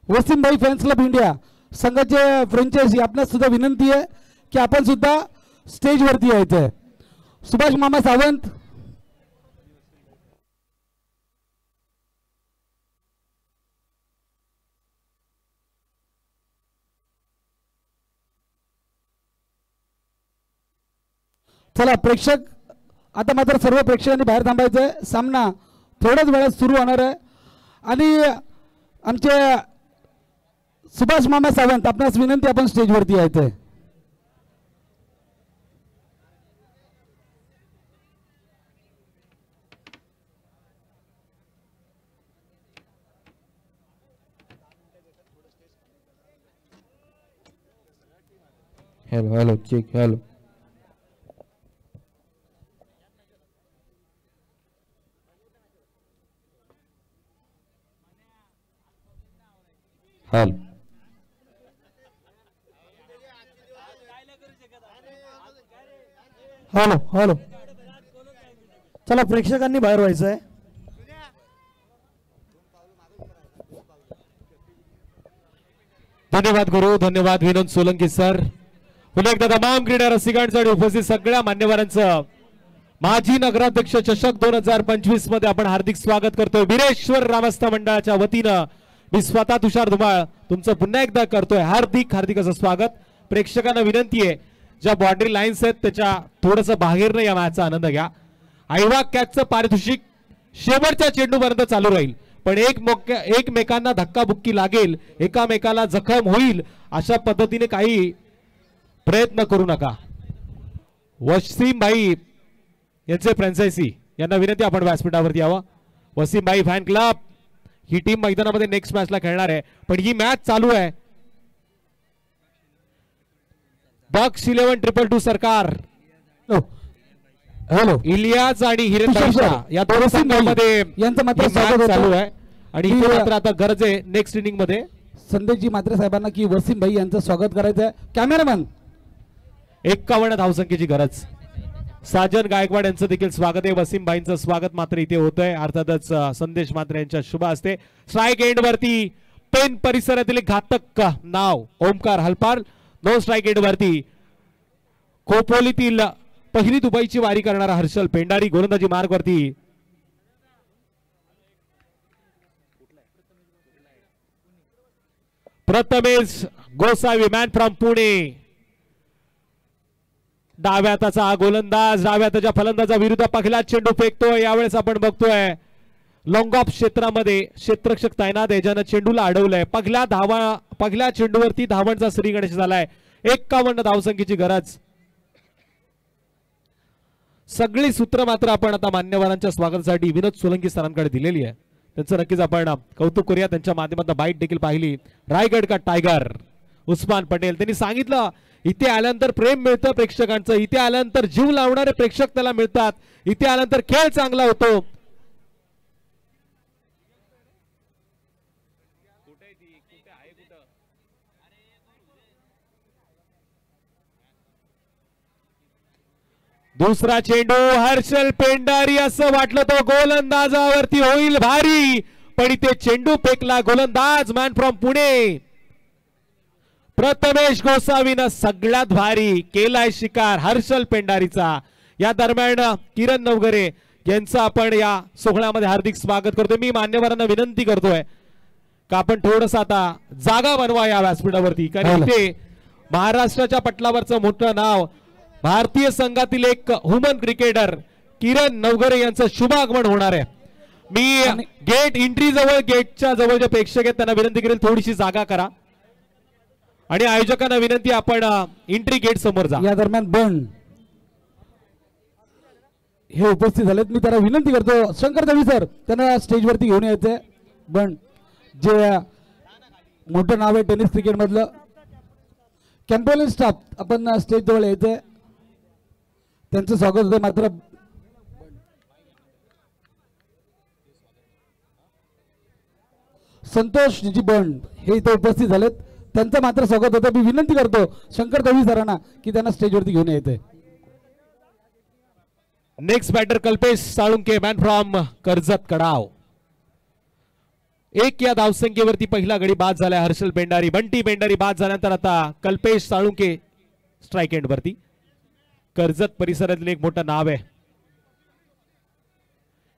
वसीम भाई फॅन्स क्लब इंडिया संघाचे फ्रँचायझी आपणास सुद्धा विनंती आहे की आपण सुद्धा स्टेजवरती यायचंय. सुभाष मामा सावंत चला प्रेक्षक आता मात्र सर्व प्रेक्षकांनी बाहेर थांबायचंय. सामना थोड्याच वेळात सुरू होणार आहे आणि आमचे सुभाष मामा सावंत आपणास विनंती आपण स्टेजवरती यायचंय. Hello hello check hello hello hello hello चला प्रेक्षकांनी बाहेर व्हायचं आहे. धन्यवाद गुरु, धन्यवाद विनोद सोलंकी सर. पुन्हा एकदा तमाम क्रीडा रसिकांचं आणि उपस्थित सगळ्या मान्यवरांचं माजी नगराध्यक्ष चषक 2025 मध्ये आपण हार्दिक स्वागत करतोय. वीरेश्वर ग्रामस्थ मंडळाच्या वतीनं मी स्वतः तुषार धुमाळ तुमचं पुन्हा एकदा करतोय हार्दिक हार्दिक असं स्वागत. प्रेक्षकांना विनंती आहे, ज्या बाउंड्री लाईन्स आहेत त्याच्या थोडंसं बाहेरनं या मॅचचा आनंद घ्या. आयवा कॅचचं पारितोषिक शेवटच्या चेंडूपर्यंत चालू राहील, पण एकमेकांना धक्काबुक्की लागेल, एकामेकाला जखम होईल अशा पद्धतीने काही प्रयत्न करू नका. वसीम भाई यांचे फ्रँचायसी यांना विनंती, आपण व्यासपीठावरती यावं. वसीम भाई फॅन क्लब ही टीम मैदानामध्ये नेक्स्ट मॅचला खेळणार आहे, पण ही मॅच चालू आहे. बक्स 11-222 सरकार, हॅलो इलियास आणि हिरेंद्र या दोन संघांमध्ये यांचं मात्र ही स्वागत match चालू होतं. आहे आणि इथे मात्र आता गरज आहे नेक्स्ट इनिंग मध्ये संदेशजी म्हात्रे साहेबांना की वसीम भाई यांचं स्वागत करायचं आहे. कॅमेरामॅन 51 धावसंख्येची गरज. साजन गायकवाड यांचं देखील स्वागत आहे. वसीम भाईंचं स्वागत मात्र इथे होतंय, अर्थातच संदेश मात्र यांच्या शुभ हस्ते. स्ट्राईक एंड वरती पेन परिसरातील एक घातक नाव Omkar Halpal. No strike and वरती खोपोलीतील पहिली दुबईची वारी करणारा हर्षल पेंडारी गोलंदाजी मार्ग वरती. प्रथमेश गोसावी मॅन फ्रॉम पुणे, डाव्या हाताचा हा गोलंदाज डाव्या हाताच्या फलंदाजा विरुद्ध पहिला चेंडू फेकतोय. यावेळेस आपण बघतोय लॉंग ऑफ क्षेत्रामध्ये क्षेत्ररक्षक तैनात याच्यानं चेंडूला अडवलंय. पहिल्या चेंडूवरती धावांचा श्रीगणेश झालाय. 51 धावसंख्येची गरज. सगळी सूत्र मात्र आपण आता मान्यवरांच्या स्वागतासाठी विनोद सोलंकी सरांकडे दिलेली आहे, त्यांचं नक्कीच आपण कौतुक करूया. त्यांच्या माध्यमातून बाईट देखील पाहिली. रायगड का टायगर उस्मान पटेल त्यांनी सांगितलं, इथे आल्यानंतर प्रेम मिळतं प्रेक्षकांचं, इथे आल्यानंतर जीव लावणारे प्रेक्षक त्याला मिळतात, इथे आल्यानंतर खेळ चांगला होतो. दुसरा चेंडू हर्षल पेंडारी, असं वाटलं तो गोलंदाजावरती होईल भारी, पण इथे चेंडू फेकला गोलंदाज मॅन फ्रॉम पुणे प्रथमेश गोसावीनं सगळ्यात भारी केलाय शिकार हर्षल पेंडारीचा. या दरम्यान किरण नवघरे यांचं आपण या सोहळ्यामध्ये हार्दिक स्वागत करतोय. मी मान्यवरांना विनंती करतोय का आपण थोडस आता जागा बनवा या व्यासपीठावरती, कारण इथे महाराष्ट्राच्या पटलावरचं मोठं नाव भारतीय संघातील एक ह्युमन क्रिकेटर किरण नवघरे यांचं शुभागमन होणार आहे. मी गेट एंट्री जवळ गेटच्या जवळ जे प्रेक्षक आहेत त्यांना विनंती करेल थोडीशी जागा करा आणि आयोजकांना विनंती आपण एंट्री गेट समोर जा. या दरम्यान बंड हे उपस्थित झालेत, मी त्यांना विनंती करतो शंकर दळवी सर त्यांना स्टेजवरती घेऊन यायचंय. बंड जे मोठं नाव आहे टेनिस क्रिकेट मधलं. कॅम्पोलिन स्टाफ आपण स्टेज जवळ यायचंय, त्यांचं स्वागत होतं. मात्र संतोष जी बंड हे इथे उपस्थित झालेत, त्यांचं मात्र स्वागत होतं. मी विनंती करतो शंकर दळवी सरांना की त्यांना स्टेजवरती घेऊन यायचंय. Next batter Kalpesh Salunke man from Karjat Kadav. 1 या धावसंख्येवरती पहिला गडी बाद झालाय हर्षल पेंडारी. बंटी पेंडारी बाद झाल्यानंतर आता कल्पेश साळुंके स्ट्राईक एंड वरती. कर्जत परिसरातील एक मोठं नाव आहे.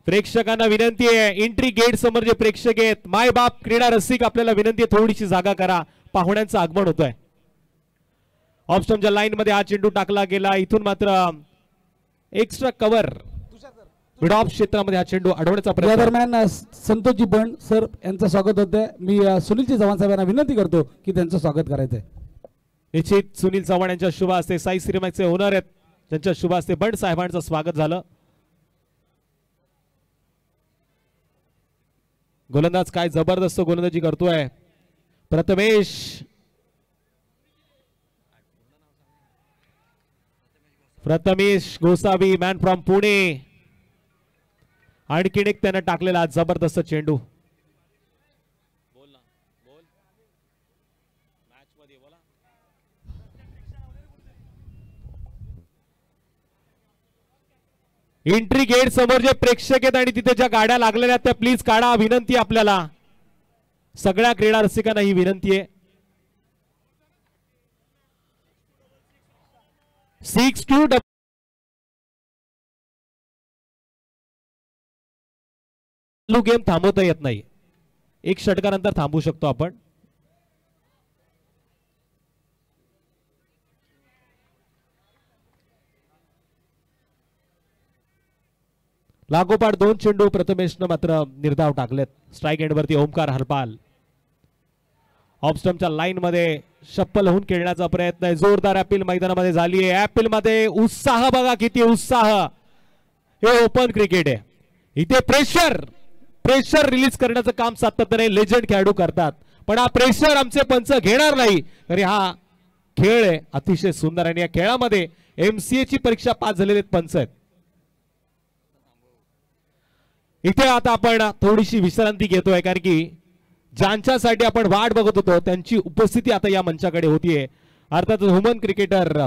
प्रेक्षकांना विनंती आहे एंट्री गेट समोर जे प्रेक्षक आहेत माय बाप क्रीडा रसिक आपल्याला विनंती आहे थोडीशी जागा करा, पाहुण्यांचं आगमन होत आहे. ऑफस्टॉपच्या लाईन मध्ये हा चेंडू टाकला गेला, इथून मात्र एक्स्ट्रा कव्हर मिड ऑफ क्षेत्रामध्ये हा चेंडू अडवण्याचा या प्रयत्न. दरम्यान संतोषजी बंड सर यांचं स्वागत होतंय. मी सुनीलजी चव्हाण साहेबांना विनंती करतो की त्यांचं स्वागत करायचंय. निश्चित सुनील चव्हाण यांच्या शुभ हस्ते साई सिनेमॅक्सचे ओनर आहेत त्यांच्या शुभ हस्ते बंड साहेबांचं स्वागत झालं. गोलंदाज काय जबरदस्त गोलंदाजी करतोय प्रथमेश गोसावी मॅन फ्रॉम पुणे. आणखीन एक त्यानं टाकलेला जबरदस्त चेंडू. एंट्री गेट समोर जे प्रेक्षक आहेत आणि तिथे ज्या गाड्या लागलेल्या आहेत त्या प्लीज काढा, विनंती आपल्याला सगळ्या क्रीडा रसिकांना ही विनंती आहे. 6-2 गेम थांबवता येत नाही. एक षटकानंतर थांबवू शकतो आपण. लागोपाठ 2 चेंडू प्रथमेशनं मात्र निर्धाव टाकलेत. स्ट्राईक एंडवरती ओमकार हरपाल ऑफस्टमच्या लाईन मध्ये शप्पल होऊन खेळण्याचा प्रयत्न आहे. जोरदार अपील मैदानामध्ये झाली आहे. अपील मध्ये उत्साह बघा किती उत्साह. हे ओपन क्रिकेट आहे. इथे प्रेशर रिलीज करण्याचं काम सातत्याने लेजंड खेळाडू करतात. पण हा प्रेशर आमचे पंच घेणार नाही. तरी हा खेळ आहे अतिशय सुंदर आणि या खेळामध्ये MCA ची परीक्षा पास झालेले पंच आहेत. इथे आता आपण थोडीशी विश्रांती घेतोय कारण की ज्यांच्यासाठी आपण वाट बघत होतो त्यांची उपस्थिती आता या मंचाकडे होतीये. अर्थातच ह्युमन क्रिकेटर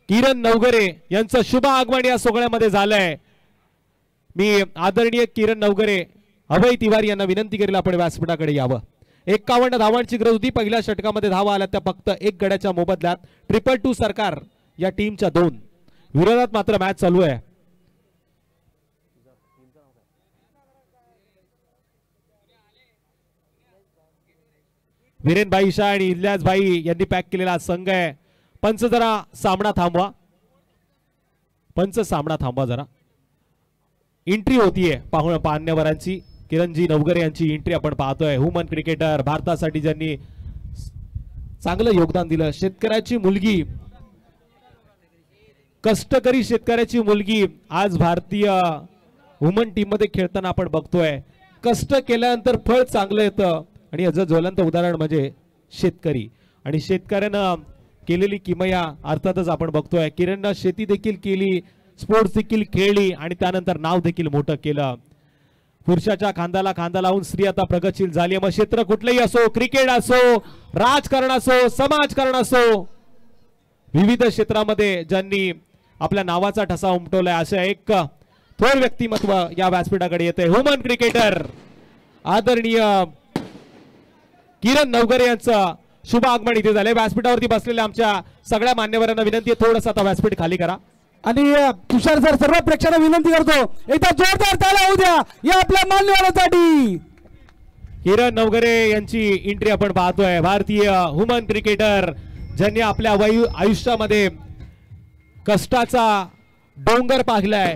किरण नवघरे यांचं शुभ आगमन या सोहळ्यामध्ये झालंय. मी आदरणीय किरण नवघरे अभय तिवारी यांना विनंती करेल आपण व्यासपीठाकडे यावं. 51 धावांची गरज होती. पहिल्या षटकामध्ये धावा आल्या त्या फक्त 1 गड्याच्या मोबदल्यात. 2-2 सरकार या टीमच्या 2 विरोधात मात्र मॅच चालू आहे. वीरेन भाई शाह आणि इलियास भाई यांनी पॅक केलेला संघ आहे. पंच जरा सामना थांबवा. जरा एंट्री होतीये पाहुण्यावरांची. किरणजी नवघरे यांची एंट्री आपण पाहतोय. ह्युमन क्रिकेटर भारतासाठी ज्यांनी चांगलं योगदान दिलं. शेतकऱ्याची मुलगी, कष्टकरी शेतकऱ्याची मुलगी आज भारतीय ह्युमन टीम मध्ये खेळताना आपण बघतोय. कष्ट केल्यानंतर फळ चांगलं येतं आणि याचं ज्वलंत उदाहरण म्हणजे शेतकरी आणि शेतकऱ्यानं केलेली किमया अर्थातच आपण बघतोय. किरणनं शेती देखील केली, स्पोर्ट्स देखील खेळली आणि त्यानंतर नाव देखील मोठं केलं. पुरुषाच्या खांद्याला खांदा लावून स्त्री आता प्रगतशील झाली. मग क्षेत्र कुठलंही असो, क्रिकेट असो, राजकारण असो, समाजकारण असो, विविध क्षेत्रामध्ये ज्यांनी आपल्या नावाचा ठसा उमटवलाय असं एक थोर व्यक्तिमत्व या व्यासपीठाकडे येते. ह्युमन क्रिकेटर आदरणीय किरण नवघरे यांचं शुभ आगमन इथे झाले. व्यासपीठावरती बसलेल्या आमच्या सगळ्या मान्यवरांना विनंती आहे थोडंसं आता व्यासपीठ खाली करा. आणि तुषार सर सर्व प्रेक्षकांना विनंती करतो एकदा जोरदार टाळ्या होऊ द्या या आपल्या मान्यवरांसाठी. किरण नवघरे यांची एंट्री आपण पाहतोय. भारतीय ह्युमन क्रिकेटर ज्यांनी आपल्या आयुष्यामध्ये कष्टाचा डोंगर पाहिलाय,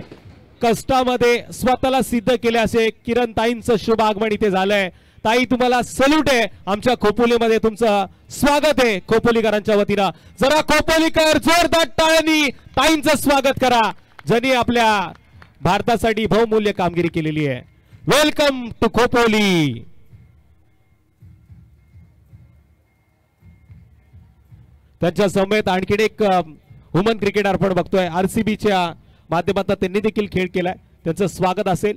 कष्टामध्ये स्वतःला सिद्ध केले असे किरण ताईंचं शुभ आगमन इथे झालंय. ताई तुम्हाला सल्यूट आहे. आमच्या खोपोलीमध्ये तुमचं स्वागत आहे. खोपोलीकरांच्या वतीनं जरा खोपोलीकर जोरदार टाळ्यांनी ताईंचं स्वागत करा ज्यांनी आपल्या भारतासाठी बहुमूल्य कामगिरी केलेली आहे. Welcome to Khopoli. त्यांच्या समेत आणखीन एक ह्युमन क्रिकेटर आपण बघतोय. RCBच्या माध्यमातून त्यांनी देखील खेळ केलाय. त्यांचं स्वागत असेल.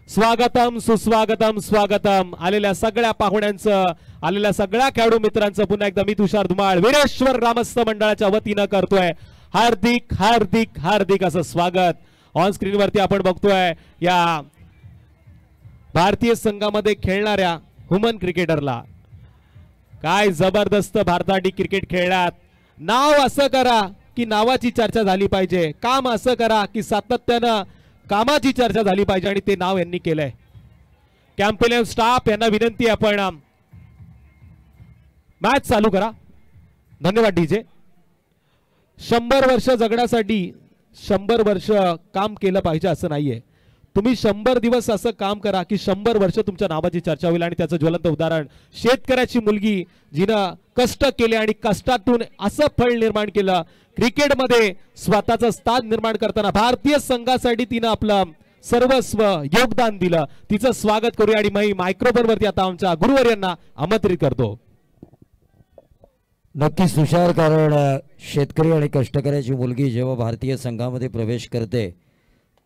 स्वागतम सुस्वागतम स्वागतम. आलेल्या सगळ्या पाहुण्यांचं, आलेल्या सगळ्या खेळाडू मित्रांचं पुन्हा एकदा मी तुषार धुमाळ वीरेश्वर ग्रामस्थ मंडळाच्या वतीनं करतोय हार्दिक हार्दिक हार्दिक असं स्वागत. ऑन स्क्रीन वरती आपण बघतोय या भारतीय संघामध्ये खेळणाऱ्या ह्युमन क्रिकेटरला. काय जबरदस्त भारतासाठी क्रिकेट खेळण्यात. नाव असं करा की नावाची चर्चा झाली पाहिजे, काम असं करा की सातत्यानं कामाची चर्चा झाली पाहिजे आणि ते नाव यांनी केलंय. कॅम्पेन स्टाफ यांना विनंती आपण मॅच चालू करा. धन्यवाद डीजे. 100 वर्ष जगण्यासाठी 100 वर्ष काम केलं पाहिजे असं नाहीये. तुम्ही 100 दिवस असं काम करा की 100 वर्ष तुमच्या नावाची चर्चा होईल. आणि त्याचं ज्वलंत उदाहरण शेतकऱ्याची मुलगी जिनं कष्ट केले आणि कष्टातून असं फळ निर्माण केलं. क्रिकेटमध्ये स्वतःचं स्थान निर्माण करताना भारतीय संघासाठी तिनं आपलं सर्वस्व योगदान दिलं. तिचं स्वागत करूया आणि मी मायक्रोफोन वरती आता आमच्या गुरुवर्यांना आमंत्रित करतो. नक्कीच तुषार, कारण शेतकरी आणि कष्टकऱ्याची मुलगी जेव्हा भारतीय संघामध्ये प्रवेश करते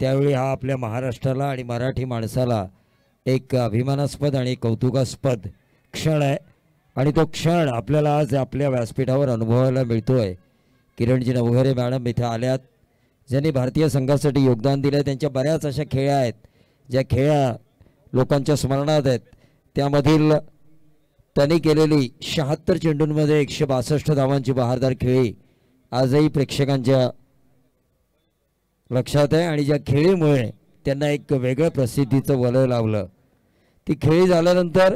त्यावेळी हा आपल्या महाराष्ट्राला आणि मराठी माणसाला एक अभिमानास्पद आणि कौतुकास्पद क्षण आहे. आणि तो क्षण आपल्याला आज आपल्या व्यासपीठावर अनुभवायला मिळतोय. किरणजी नवघरे मॅडम इथे आल्यात, ज्यांनी भारतीय संघासाठी योगदान दिलं. त्यांच्या बऱ्याच अशा खेळ्या आहेत ज्या खेळ्या लोकांच्या स्मरणात आहेत. त्यामधील त्यांनी केलेली 76 चेंडूंमध्ये 162 धावांची बहारदार खेळी आजही प्रेक्षकांच्या लक्षात आहे आणि ज्या खेळीमुळे त्यांना एक वेगळं प्रसिद्धीचं वलय लावलं. ती खेळी झाल्यानंतर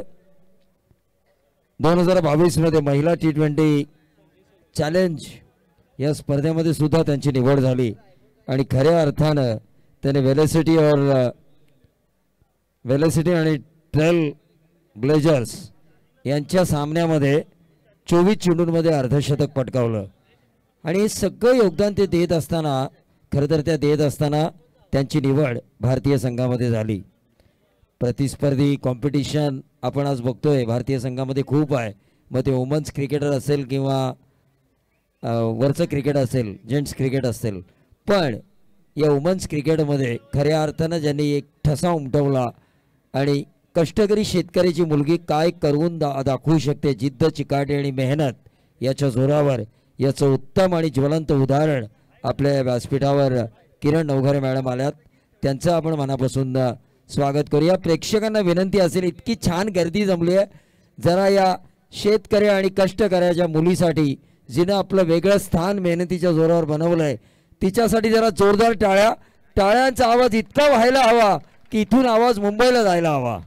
2022 मध्ये महिला T20 चॅलेंज या स्पर्धेमध्ये सुद्धा त्यांची निवड झाली आणि खऱ्या अर्थानं त्याने वेलोसिटी आणि ट्रेल ब्लेजर्स यांच्या सामन्यामध्ये 24 चेंडूंमध्ये अर्धशतक पटकावलं. आणि हे सगळं योगदान ते देत असताना खरं तर त्या देत असताना त्यांची निवड भारतीय संघामध्ये झाली. प्रतिस्पर्धी कॉम्पिटिशन आपण आज बघतोय भारतीय संघामध्ये खूप आहे. मग ते वुमन्स क्रिकेटर असेल किंवा वरचं क्रिकेट असेल, जेंट्स क्रिकेट असेल, पण या वुमन्स क्रिकेटमध्ये खऱ्या अर्थानं ज्यांनी एक ठसा उमटवला आणि कष्टकरी शेतकऱ्याची मुलगी काय करून दाखवू शकते, जिद्द, चिकाटी आणि मेहनत याच्या जोरावर, याचं उत्तम आणि ज्वलंत उदाहरण आपल्या व्यासपीठावर किरण नवघरे मॅडम आल्यात. त्यांचं आपण मनापासून स्वागत करूया. प्रेक्षकांना विनंती असेल, इतकी छान गर्दी जमली आहे, जरा या शेतकरी आणि कष्टकऱ्याच्या मुलीसाठी जिनं आपलं वेगळं स्थान मेहनतीच्या जोरावर बनवलंय तिच्यासाठी जरा जोरदार टाळ्या. टाळ्यांचा आवाज इतका व्हायला हवा की इथून आवाज मुंबईला जायला हवा.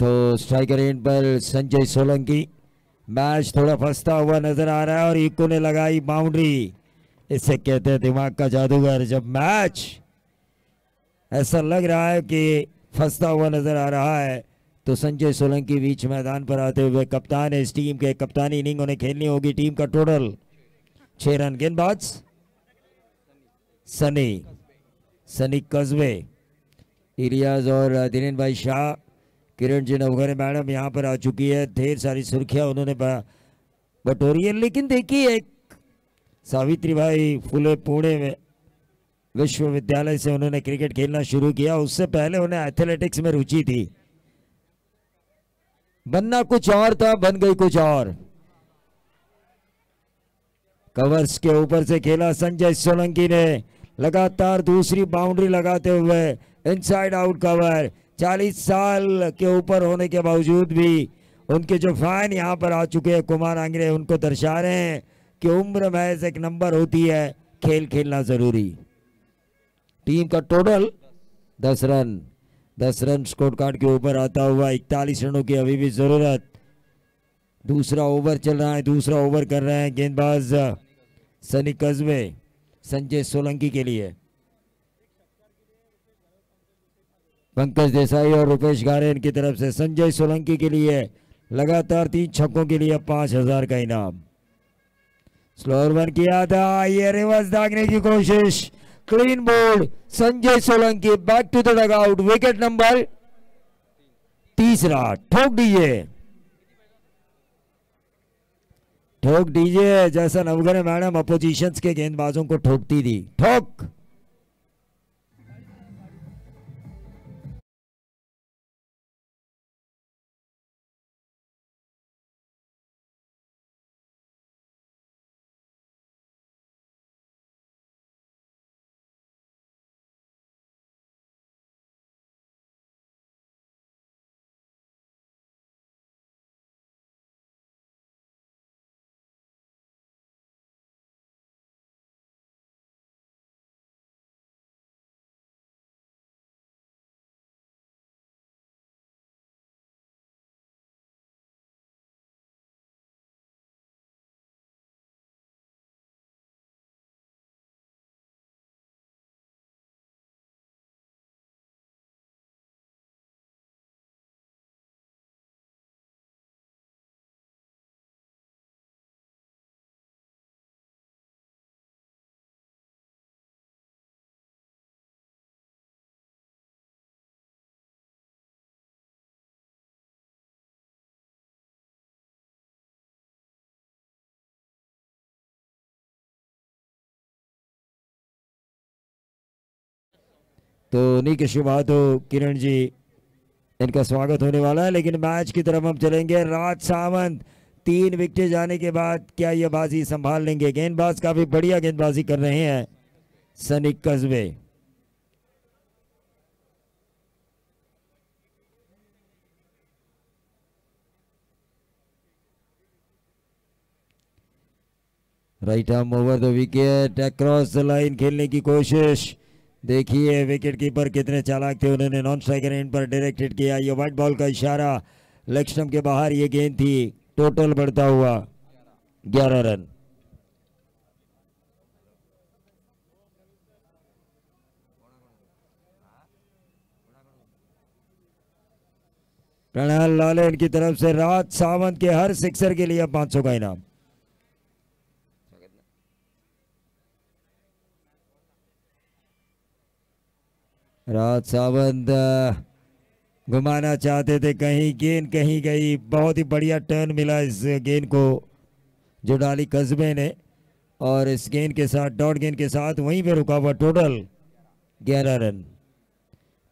तो स्ट्राइकर एंड पर संजय सोलंकी. मैच थोड़ा फंसता हुआ नजर आ रहा है और इको ने लगाई बाउंड्री. इसे कहते हैं दिमाग का जादूगर. जब मैच ऐसा लग रहा है कि फंसता हुआ नजर आ रहा है तो संजय सोलंकी बीच मैदान पर आते हुए कप्तान है इस टीम के. कप्तानी इनिंग उन्हें खेलनी होगी. टीम का टोटल 6 रन. गेंदबाज सनी कस्बे, इलियास और दिनेश भाई शाह. किरण जी नवघरे मैडम यहाँ पर आ चुकी है. ढेर सारी सुर्खियाँ उन्होंने बटोरी है. लेकिन देखिए, एक सावित्रीबाई फुले पुणे में विश्वविद्यालय से उन्होंने क्रिकेट खेलना शुरू किया. उससे पहले उन्हें एथलेटिक्स में रुचि थी. बनना कुछ और था, बन गई कुछ और. कवर्स के ऊपर से खेला संजय सोलंकी ने. लगातार दूसरी बाउंड्री लगाते हुए इनसाइड आउट कवर. 40 साल के ऊपर होने के बावजूद भी उनके जो फैन यहाँ पर आ चुके हैं कुमार आंग्रे, उनको दर्शा रहे हैं कि उम्र महज एक नंबर होती है, खेल खेलना जरूरी. टीम का total 10 run. 10 run score card के ऊपर आता हुआ. 41 रनों की अभी भी जरूरत. दूसरा ओवर चल रहा है. दूसरा ओवर कर रहे हैं गेंदबाज सनी कस्बे संजय सोलंकी के लिए. पंकज देसाई और रुपेश गारेन की तरफ से संजय सोलंकी के लिए लगातार 3 छक्कों के लिए 5000 का इनाम. स्लोअर वन किया था, ये रिवर्स दागने की कोशिश. Clean bold Sanjay Solanki. Back to the dugout. Wicket number 3. ठोक दीजिए जैसा नवघरे मैडम अपोजिशंस के गेंदबाजों को ठोकती थी. ठोक. तो उन्हीं के शुभ हाथों किरण जी इनका स्वागत होने वाला है. लेकिन मैच की तरफ हम चलेंगे. राज सावंत 3 विकेट जाने के बाद क्या ये बाजी संभाल लेंगे? गेंदबाज काफी बढ़िया गेंदबाजी कर रहे हैं सनी कस्बे. Right arm over the wicket, across the line खेलने की कोशिश। देखिए विकेट कीपर कितने चालाक थे, उन्होंने नॉन स्ट्राइकर एंड पर डायरेक्टेड किया। ये व्हाइट बॉल का इशारा, लेग स्टंप के बाहर ये गेंद थी। टोटल बढ़ता हुआ 11 रन। प्रणाल लालन की तरफ से राज सावंत के हर सिक्सर के लिए 500 का इनाम। राज सावंत घुमाना चाहते थे, कहीं गेंद कहीं गई। बहुत ही बढ़िया टर्न मिला इस गेंद को जो डाली कस्बे ने, और इस गेंद के साथ डॉट गेंद के साथ वहीं पे रुका हुआ। Total 11 run.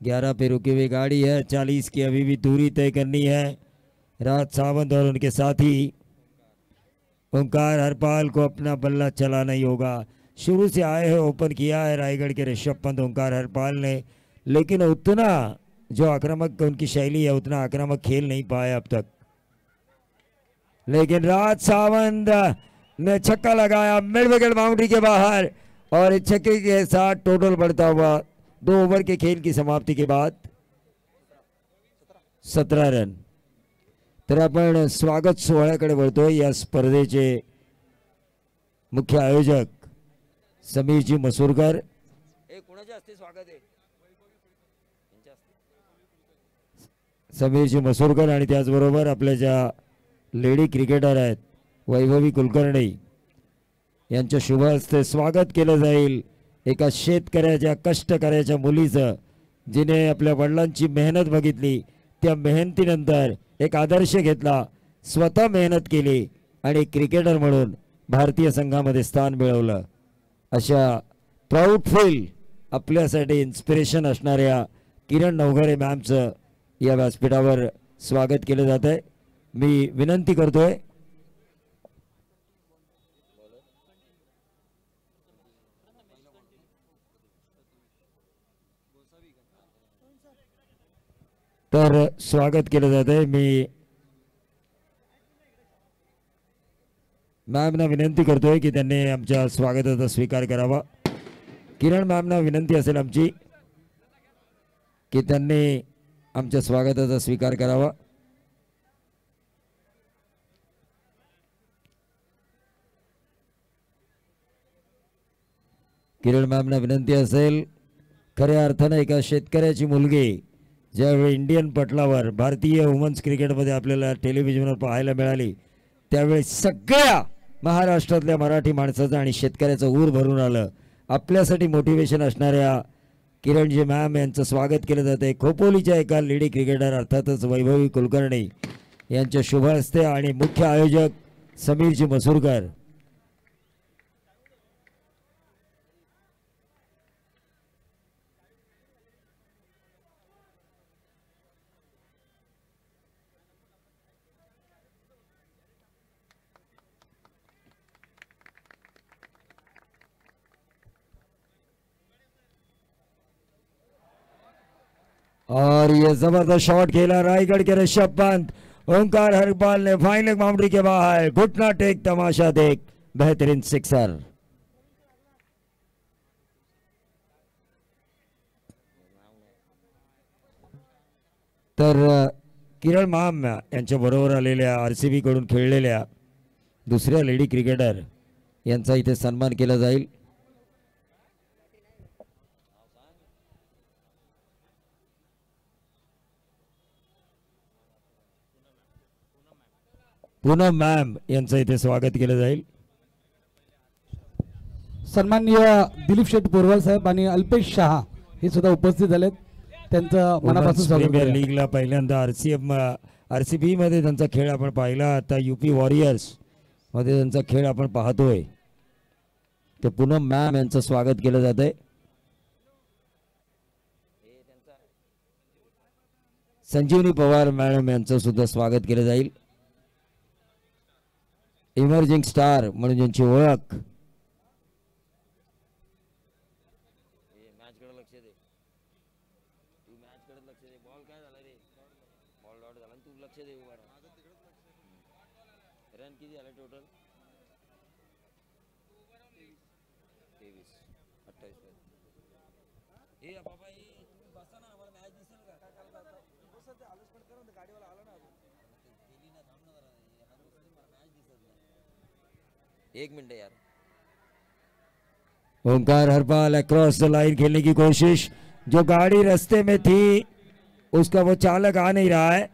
11 पे रुकी हुई गाड़ी है, 40 की अभी भी दूरी तय करनी है। राज सावंत और उनके साथी ओंकार हरपाल को अपना बल्ला चलाना ही होगा। शुरू से आए हैं, ओपन किया है रायगढ़ के ऋषभ पंत ओंकार हरपाल ने, लेकिन उतना जो आक्रामक उनकी शैली है उतना आक्रामक खेल नहीं पाए अब तक। लेकिन राज सावंत ने छक्का लगाया मिड विकेट बाउंड्री के बाहर, और इस छक्के के साथ टोटल बढ़ता हुआ 2 ओव्हर के खेल की समाप्ति के बाद 17 रन। तर आपण स्वागत सोहळ्याकडे वळतोय। या स्पर्धेचे मुख्य आयोजक समीरजी मसूरकर। समीरजी मसूरकर आणि त्याचबरोबर आपल्या ज्या लेडी क्रिकेटर आहेत वैभवी कुलकर्णी यांच्या शुभ हस्ते स्वागत केलं जाईल एका शेतकऱ्याच्या कष्टकऱ्याच्या मुलीचं, जिने आपल्या वडिलांची मेहनत बघितली, त्या मेहनतीनंतर एक आदर्श घेतला, स्वतः मेहनत केली आणि क्रिकेटर म्हणून भारतीय संघामध्ये स्थान मिळवलं। अशा प्राऊड फील आपल्यासाठी इन्स्पिरेशन असणाऱ्या किरण नवघरे मॅमचं या व्यासपीठावर स्वागत केलं जात आहे। मी विनंती करतोय तर स्वागत केलं जात आहे। मी मॅमना विनंती करतोय की त्यांनी आमच्या स्वागताचा स्वीकार करावा। किरण मॅमना विनंती असेल आमची की त्यांनी आमच्या स्वागताचा स्वीकार करावा। किरण मॅमना विनंती असेल, खऱ्या अर्थानं एका शेतकऱ्याची मुलगी ज्यावेळी इंडियन पटलावर भारतीय वुमन्स क्रिकेटमध्ये आपल्याला टेलिव्हिजनवर पाहायला मिळाली, त्यावेळी सगळ्या महाराष्ट्रातल्या मराठी माणसाचं आणि शेतकऱ्याचं ऊर भरून आलं। आपल्यासाठी मोटिवेशन असणाऱ्या किरणजी मॅम यांचं स्वागत केलं जाते। खोपोलीच्या एका लेडी क्रिकेटर अर्थातच वैभवी कुलकर्णी यांच्या शुभ हस्ते आणि मुख्य आयोजक समीरजी मसूरकर। और ये जबरदस्त शॉट खेला रायगढ़ के ऋषभ पंत, ओंकार हरपाल ने फाइनल बाउंड्री के बाहर घुटना टेक तमाशा देख बेहतरीन सिक्सर। तर किरण मॅम यांच्या बरोबर आलेल्या आरसीबी कडून खेळलेल्या दुसऱ्या लेडी क्रिकेटर यांचा इथे सन्मान केला जाईल। पूनम मॅम यांचं इथे स्वागत केलं जाईल। सन्माननीय दिलीप शेठ पोरवाल साहेब आणि अल्पेश शहा हे सुद्धा उपस्थित झालेत, त्यांचं मनापासून स्वागत प्रीमियर करूया। लीगला पहिल्यांदा आरसीबी मध्ये त्यांचा खेळ आपण पाहिला, आता यूपी वॉरियर्स मध्ये त्यांचा खेळ आपण पाहतोय। तर पूनम मॅम यांचं स्वागत केलं जात आहे। संजीवनी पवार मॅडम यांचं सुद्धा स्वागत केलं जाईल। इमर्जिंग स्टार म्हणून ज्यांची ओळख एक मिनट यार। Omkar Harpal across the line खेलने की कोशिश, जो गाड़ी रास्ते में थी उसका वो चालक आ नहीं रहा है।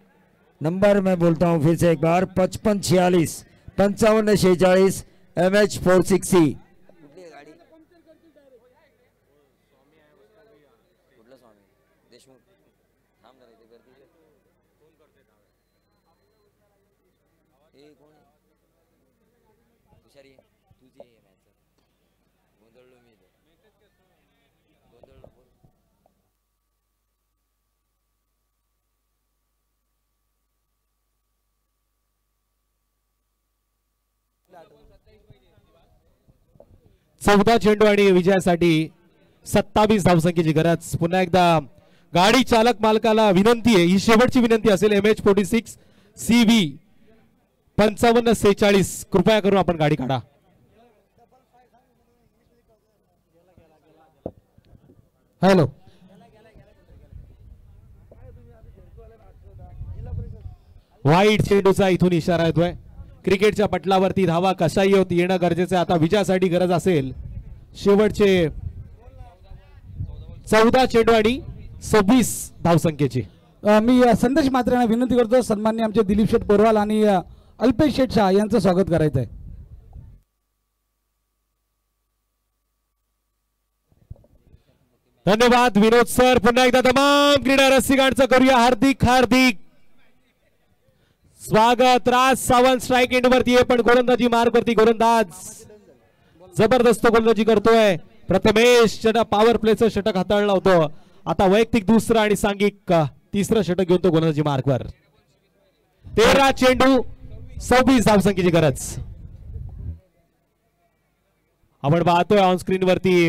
नंबर मैं बोलता हूं फिर से एक बार 5546 5546 MH460। चौदा चेंडू आणि विजयासाठी 27 धावसंख्येची गरज। पुन्हा एकदा गाडी चालक मालकाला विनंती आहे, ही शेवटची विनंती असेल, MH46 CV 5546 कृपया करून आपण गाडी काढा। हॅलो, वाईट चेंडूचा इथून इशारा येतोय। क्रिकेटच्या पटलावरती धावा कशाही होती येणं गरजेचं आहे। आता विजयासाठी गरज असेल शेवटचे 14 चेंडू आणि 26 धावसंख्येची। मी संदेश मात्रेंना विनंती करतो, सन्माननीय आमचे दिलीप शेठ पोरवाल आणि अल्पेश शेठ शाह यांचं स्वागत करायचं आहे। धन्यवाद विनोद सर। पुन्हा एकदा तमाम क्रीडा रसिकांचं करूया हार्दिक हार्दिक स्वागत। राज सावंत स्ट्राइक एंड वरती आहे, पण गोलंदाजी मार्ग वरती गोलंदाज जबरदस्त गोलंदाजी करतोय। प्रथमेश पॉवर प्लेचं षटक हाताळलं होतं, आता वैयक्तिक दुसरं आणि सांघिक तिसरं षटक घेऊन तो गोलंदाजी मार्गवर। 13 चेंडू 26 धावसंख्येची गरज। आपण पाहतोय ऑन स्क्रीन वरती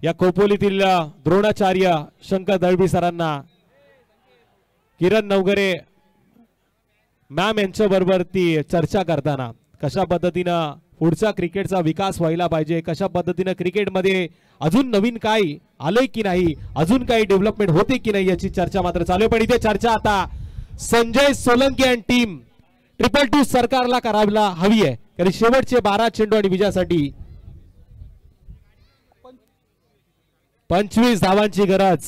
या खोपोलीतील द्रोणाचार्य शंकर दळवी सरांना किरण नवगरे मॅम यांच्या बरोबर ती चर्चा करताना कशा पद्धतीनं पुढचा क्रिकेटचा विकास व्हायला पाहिजे, कशा पद्धतीनं क्रिकेटमध्ये अजून नवीन काही आलंय की नाही, अजून काही डेव्हलपमेंट होते की नाही याची चर्चा मात्र चालू आहे। पण इथे चर्चा आता संजय सोलंकी आणि टीम 222 सरकारला करायला हवी आहे, कारण शेवटचे 12 चेंडू आणि विजयासाठी 25 धावांची गरज।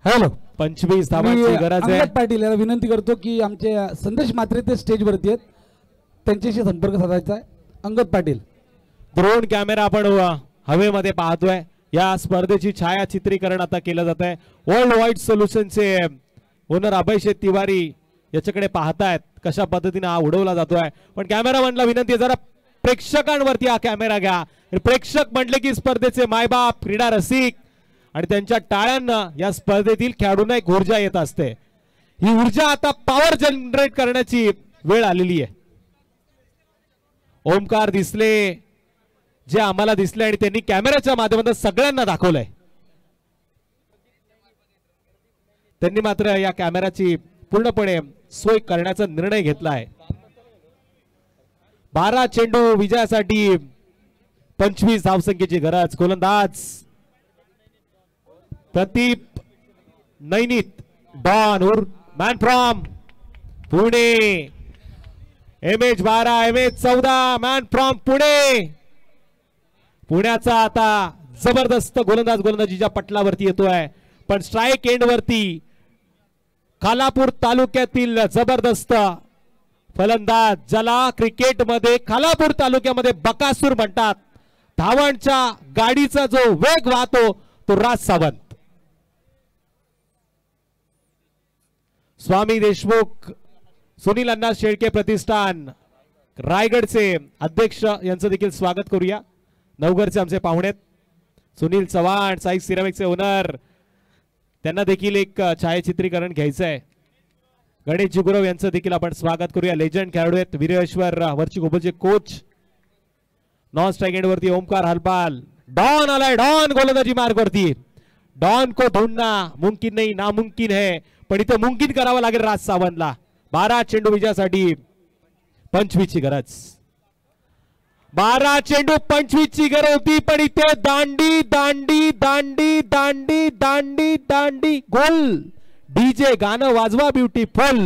हॅलो, 25 धावांची गरज आहे। अंगद पाटील याला विनंती करतो की आमचे संदेश मात्रे ते स्टेज वरती आहेत, त्यांच्याशी संपर्क साधायचा आहे। अंगद पाटील, ड्रोन कॅमेरा आपण हवेमध्ये पाहतोय, या स्पर्धेची छायाचित्रीकरण आता केलं जात आहे। वर्ल्ड वाईड सोल्युशनचे ओनर अभय शेठ तिवारी याच्याकडे पाहतायत कशा पद्धतीने हा उडवला जातोय। पण कॅमेरामॅनला विनंती आहे, जरा प्रेक्षकांवरती हा कॅमेरा घ्या। प्रेक्षक म्हटले की स्पर्धेचे मायबाप, क्रीडा रसिक आणि त्यांच्या टाळ्यांना या स्पर्धेतील खेळाडूंना एक ऊर्जा येत असते। ही ऊर्जा आता पॉवर जनरेट करण्याची वेळ आलेली आहे। ओमकार दिसले जे आम्हाला दिसले आणि त्यांनी कॅमेराच्या माध्यमातून सगळ्यांना दाखवलंय। त्यांनी मात्र या कॅमेराची पूर्णपणे सोय करण्याचा निर्णय घेतला आहे। 12 चेंडू विजयासाठी 25 धावसंख्येची गरज। गोलंदाज प्रदीप नैनित डॉन उर man from Pune, MH12 MH14 man from Pune. पुण्याचा आता जबरदस्त गोलंदाज गोलंदाजीच्या पटलावरती येतोय, पण स्ट्राइक एंड वरती खालापूर तालुक्यातील जबरदस्त फलंदाज, ज्याला क्रिकेटमध्ये खालापूर तालुक्यामध्ये बकासूर म्हणतात, धावांच्या गाडीचा जो वेग वाहतो तो राज सावंत। स्वामी देशमुख सुनील अण्णा शेळके प्रतिष्ठान रायगडचे अध्यक्ष यांचं देखील स्वागत करूया। नवघरचे आमचे पाहुणे सुनील चव्हाण साई सिरामिकचे ओनर, त्यांना देखील एक छायाचित्रीकरण घ्यायचं आहे। गणेश जिगुरव यांचं देखील आपण स्वागत करूया। लेजंड खेळाडू आहेत वीरेश्वर वरची गोबलचे कोच। नॉन स्ट्राइक एंड वरती ओमकार हरपाल, डॉन आलाय, डॉन गोलंदाजी मार्ग वरती। डॉन को ढूंढना मुमकिन नहीं नामुमकिन है, पण इथे मुमकिन करावं लागेल राज सावंतला। 12 चेंडू विजयासाठी 25 ची गरज। 12 चेंडू 25 ची गरज होती, पण इथे दांडी दांडी दांडी दांडी दांडी दांडी गोल. डीजे गाणं वाजवा ब्युटीफुल.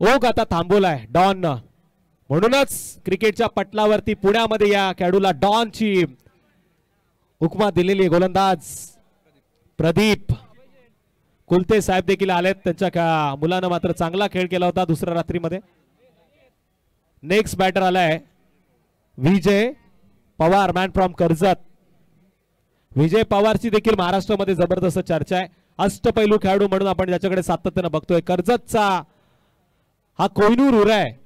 ओघ आता थांबवलाय डॉन. म्हणूनच क्रिकेटच्या पटलावरती पुण्यामध्ये या खेळाडूला डॉनची उपमा दिलेली. गोलंदाज प्रदीप कुलते साहेब देखील आलेत. त्यांच्या मुलानं मात्र चांगला खेळ केला होता दुसऱ्या रात्रीमध्ये. नेक्स्ट बॅटर आलाय विजय पवार, मॅन फ्रॉम कर्जत. विजय पवारची देखील महाराष्ट्रामध्ये जबरदस्त चर्चा आहे. अष्टपैलू खेळाडू म्हणून आपण ज्याच्याकडे सातत्यानं बघतोय. कर्जतचा हा कोहिनूर उरा आहे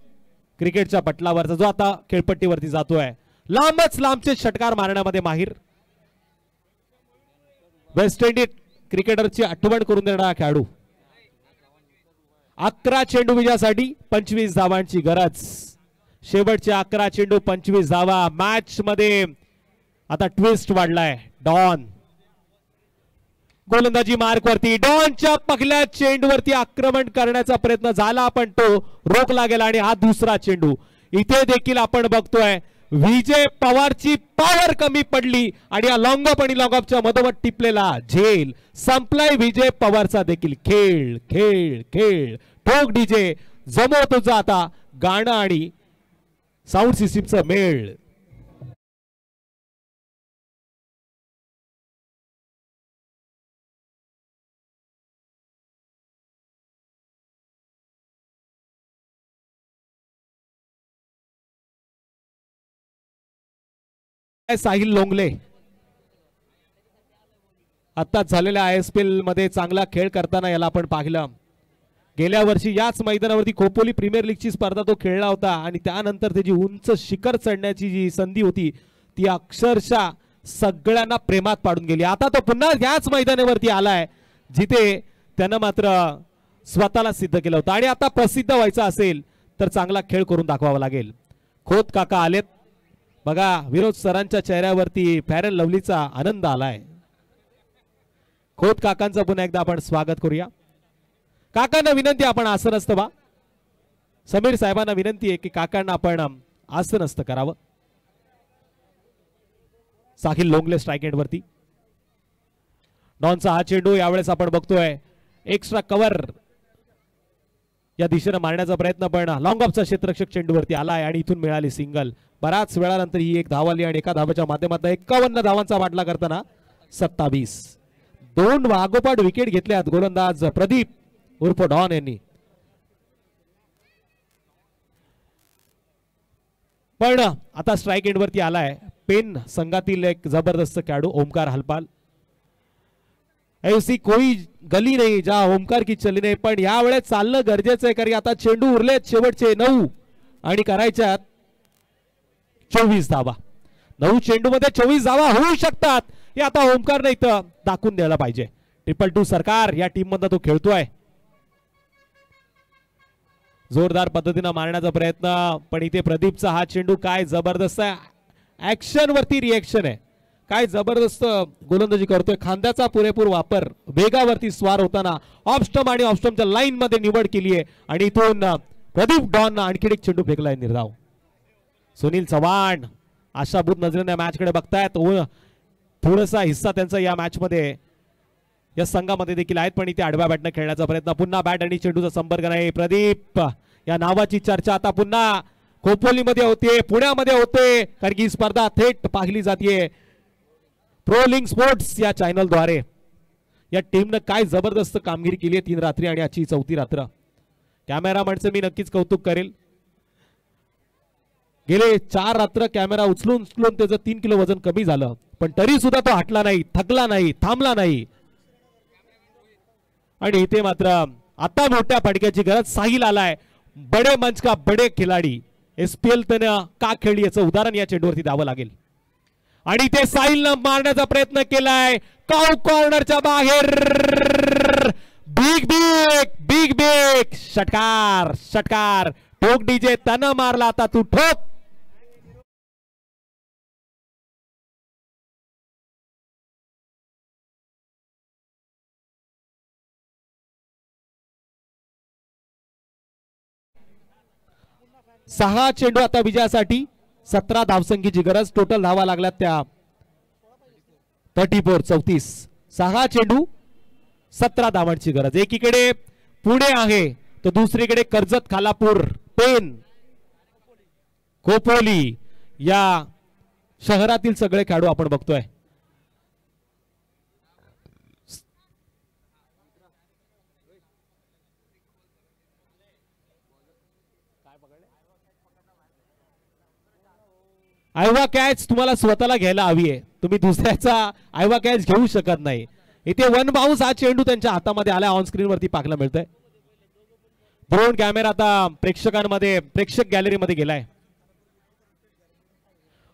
क्रिकेटच्या पटलावरचा, जो आता खेळपट्टीवरती जातोय. लांबच लांबचे षटकार मारण्यामध्ये माहीर. वेस्ट इंडिज क्रिकेटरची आठवण करून देणारा खेळाडू. 11 चेंडू विजयासाठी 25 धावांची गरज. शेवटचे 11 चेंडू 25 धावा. मॅच मध्ये आता ट्विस्ट वाढलाय. डॉन गोलंदाजी मार्क वरती. डॉनच्या पहिल्या चेंडूवरती आक्रमण करण्याचा प्रयत्न झाला, पण तो रोखला गेला. आणि हा दुसरा चेंडू. इथे देखील आपण बघतोय विजय पवारची पॉवर कमी पडली आणि या लॉंगअप आणि लॉंगअपच्या मधोमध टिपलेला झेल संपलाय विजय पवारचा देखील खेळ. खेळ खेळ ठोक डीजे जमव तुझं आता गाणं आणि साऊंड सिस्टीमचा मेळ. साहिल लोंगले आत्ताच झालेल्या ISPL मध्ये चांगला खेळ करताना याला आपण पाहिलं. गेल्या वर्षी याच मैदानावरती खोपोली प्रीमियर लीगची स्पर्धा तो खेळला होता आणि त्यानंतर त्याची उंच शिखर चढण्याची जी संधी होती ती अक्षरशः सगळ्यांना प्रेमात पाडून गेली. आता तो पुन्हा याच मैदानावरती आलाय जिथे त्यानं मात्र स्वतःला सिद्ध केलं होतं. आणि आता प्रसिद्ध व्हायचं असेल तर चांगला खेळ करून दाखवावा लागेल. खोत काका आलेत बघा. विरोध सरांच्या चेहऱ्यावरती फेअर अँड लवलीचा आनंद आलाय. खोत काकांचं पुन्हा एकदा आपण स्वागत करूया. काकांना विनंती आपण आसनस्थ व्हा. समीर साहेबांना विनंती आहे की काकांना आपण आसनस्थ करावं. साहिल लोंगले स्ट्राइक एंड वरती. डॉनचा हा चेंडू यावेळेस आपण बघतोय एक्स्ट्रा कव्हर या दिशेने मारण्याचा प्रयत्न, पण लॉंग ऑफचा क्षेत्ररक्षक चेंडूवरती आलाय आणि इथून मिळाली सिंगल. बराच वेळानंतर ही एक धाव आली आणि एका धावाच्या माध्यमातून 51 धावांचा वाटला करताना 27. 2 वागोपाठ विकेट घेतल्यात गोलंदाज प्रदीप उर्फ डॉन यांनी. पण आता स्ट्राइक एंड वरती आलाय पेन संघातील एक जबरदस्त खेळाडू ओमकार हलपाल. ऐसी कोई गली नाही ज्या ओमकार की चली नाही, पण या वेळेस चालणं गरजेचं आहे कारण आता चेंडू उरलेत शेवटचे 9 आणि करायच्यात 24 धावा. 9 चेंडू मध्ये 24 धावा होऊ शकतात हे आता ओमकारने इथं दाखवून द्यायला पाहिजे. 2-2 सरकार या टीम मध्ये तो खेळतोय. जोरदार पद्धतीने मारण्याचा प्रयत्न, पण इथे प्रदीपचा हा चेंडू काय जबरदस्त आहे. ऍक्शन वरती रिएक्शन आहे. काय जबरदस्त गोलंदाजी करतोय. खांद्याचा पुरेपूर वापर, वेगावरती स्वार होताना ऑफ स्टंप आणि ऑफ स्टंपच्या लाईन मध्ये निवड केली आहे आणि इथून प्रदीप डॉन आणखी एक चेंडू फेकलाय निर्धाव. सुनील चव्हाण आशाभूत नजरेने मॅच कडे बघतायत. थोडासा हिस्सा त्यांचा या मॅच मध्ये या संघामध्ये देखील आहेत, पण इथे आडव्या बॅटने खेळण्याचा प्रयत्न. पुन्हा बॅट आणि चेंडूचा संपर्क नाही. प्रदीप या नावाची चर्चा आता पुन्हा खोपोलीमध्ये होते, पुण्यामध्ये होते, कारण की स्पर्धा थेट पाहिली जाते प्रो लिंक स्पोर्ट्स या चॅनल द्वारे. या टीमनं काय जबरदस्त कामगिरी केली आहे 3 रात्री आणि आजची 4थी रात्र. कॅमेरामॅनचं मी नक्कीच कौतुक करेल. गेले 4 रात्र कॅमेरा उचलून त्याचं 3 किलो वजन कमी झालं, पण तरी सुद्धा तो हटला नाही, थकला नाही, थांबला नाही. आणि इथे मात्र आता मोठ्या फटक्याची गरज. साहिल आलाय. बडे मंच का बडे खिलाडी. SPL त्यानं का खेळली याचं उदाहरण या चेंडूवरती द्यावं लागेल. आणि ते साहिलनं मारण्याचा प्रयत्न केलाय काउ कॉर्नरच्या बाहेर. बिग बिग बिग बिग षटकार षटकार ठोक डीजे त्यानं मारला, आता तू ठोक. सहा चेंडू आता विजयासाठी, 17 धावसंख्येची गरज. टोटल धावा लागल्यात त्या 34. 6 चेंडू 17 धावांची गरज. एकीकडे पुणे आहे तर दुसरीकडे कर्जत, खालापूर, पेन, खोपोली या शहरातील सगळे खेळाडू आपण बघतोय. आयवा कॅच तुम्हाला स्वतःला घ्यायला हवी आहे, तुम्ही दुसऱ्याचा आयवा कॅच घेऊ शकत नाही. इथे वन बाउन्स हा चेंडू त्यांच्या हातामध्ये आला, ऑन स्क्रीन वरती पाहायला मिळतोय. ड्रोन कॅमेरा आता प्रेक्षकांमध्ये, प्रेक्षक गॅलरीमध्ये गेलाय.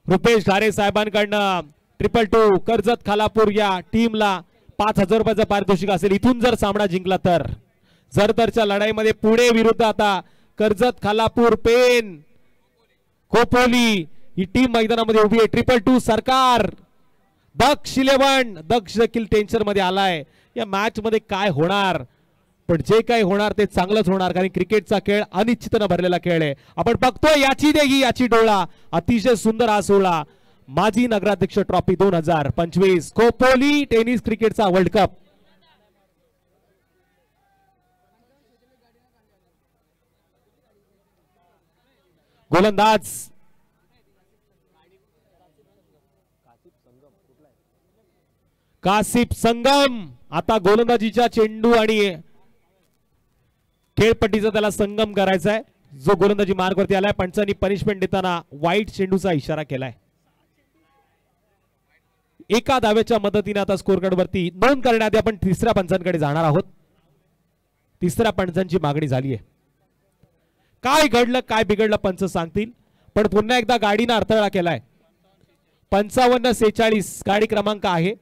रुपेश घारे साहेबांकडनं 222 कर्जत खालापूर या टीमला 5,000 रुपयाचं पारितोषिक असेल इथून जर सामना जिंकला तर. जरतरच्या लढाईमध्ये पुणे विरुद्ध आता कर्जत, खालापूर, पेन, खोपोली ही टीम मैदानामध्ये उभी आहे. 222 सरकार, दक्ष 11, दक्ष देखील टेन्शन मध्ये आलाय. या मॅच मध्ये काय होणार, पण जे काही होणार ते चांगलंच होणार, कारण क्रिकेटचा खेळ अनिश्चितनं भरलेला खेळ आहे. आपण बघतोय याची देगी याची डोळा, अतिशय सुंदर हा सोहळा. माजी नगराध्यक्ष ट्रॉफी 2025 खोपोली टेनिस क्रिकेटचा वर्ल्ड कप. गोलंदाज कासिफ संगम, आता गोलंदाजीच्या चेंडू आणि खेळपट्टीचा त्याला संगम करायचा आहे. जो गोलंदाजी मार्गवरती आलाय, पंचांनी पनिशमेंट देताना वाईट चेंडूचा इशारा केलाय. एका धावेच्या मदतीने आता स्कोर कार्ड वरती नोंद करण्याआधी आपण तिसऱ्या पंचांकडे जाणार आहोत. तिसऱ्या पंचांची मागणी झाली आहे. काय घडलं काय बिघडलं पंच सांगतील, पण पुन्हा एकदा गाडीनं अडथळा केलाय. 55-46 गाडी क्रमांक आहे.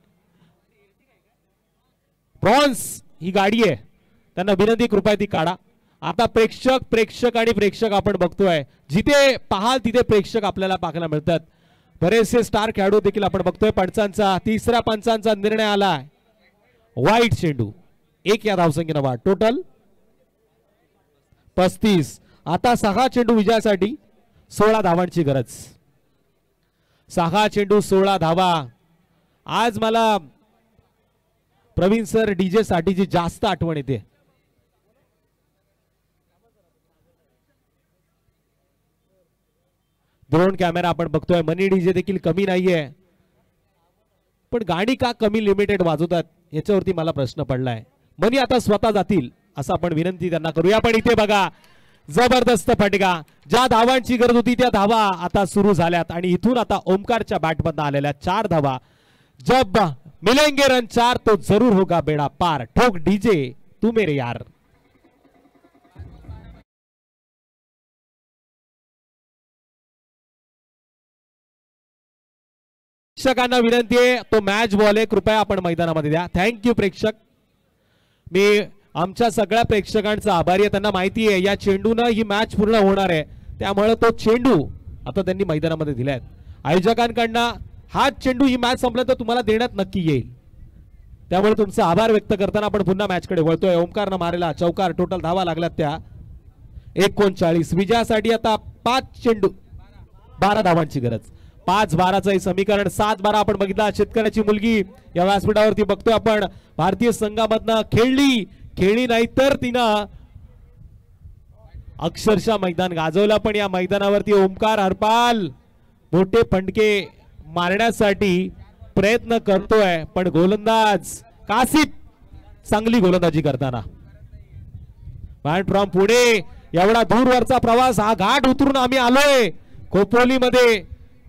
ब्रॉन्झ ही गाडी आहे, त्यांना विनंती कृपया ती काढा. आता प्रेक्षक आणि प्रेक्षक आपण बघतोय, जिथे पाहाल तिथे प्रेक्षक आपल्याला पाहायला मिळतात. बरेचसे स्टार खेळाडू देखील आपण बघतोय. पंचांचा तिसऱ्या पंचांचा निर्णय आलाय, वाईट चेंडू. 1 या धावसंख्येनं वाढ, टोटल 35. आता 6 चेंडू विजयासाठी 16 धावांची गरज. 6 चेंडू 16 धावा. आज मला प्रवीण सर डीजे साठीची जास्त आठवण येते. ड्रोन कॅमेरा आपण बघतोय, मनी डीजे देखील कमी नाहीये, पण गाणी का कमी लिमिटेड वाजवतात याच्यावरती मला प्रश्न पडलाय. मनी आता स्वतः जातील असं आपण विनंती त्यांना करूया. पण इथे बघा, जबरदस्त फटका. ज्या धावांची गरज होती त्या धावा आता सुरू झाल्यात आणि इथून आता ओमकारच्या बॅटमधून आलेल्या 4 धावा. जब मिलेंगे रन 4 तो जरूर होगा बेड़ा पार. ठोक डीजे तू मेरे यार. प्रेक्षकांना विनंती आहे, तो मॅच बॉल आहे, कृपया आपण मैदानामध्ये द्या. थँक्यू प्रेक्षक. मी आमच्या सगळ्या प्रेक्षकांचा आभारी आहे. त्यांना माहिती आहे या चेंडूनं ही मॅच पूर्ण होणार आहे, त्यामुळे तो चेंडू आता त्यांनी मैदानामध्ये दिलाय. आयोजकांकडनं हा चेंडू ही मॅच संपल्यानंतर तर तुम्हाला देण्यात नक्की येईल, त्यामुळे तुमचा आभार व्यक्त करताना आपण पुन्हा मॅचकडे वळतोय. ओमकारनं मारेला चौकार, टोटल धावा लागल्यात त्या 39. विजयासाठी आता 5 चेंडू 12 धावांची गरज. 5-12चं समीकरण. 7-12 आपण बघितला. शेतकऱ्याची मुलगी या व्यासपीठावरती बघतोय आपण. भारतीय संघामधनं खेळली नाही तर तिनं अक्षरशः मैदान गाजवलं. पण या मैदानावरती ओमकार हरपाल मोठे फटके मारण्यासाठी प्रयत्न करतोय, पण गोलंदाज कासिफ चांगली गोलंदाजी करताना. मॅन फ्रॉम पुणे, एवढा दूरवरचा प्रवास, हा घाट उतरून आम्ही आलोय खोपोली मध्ये.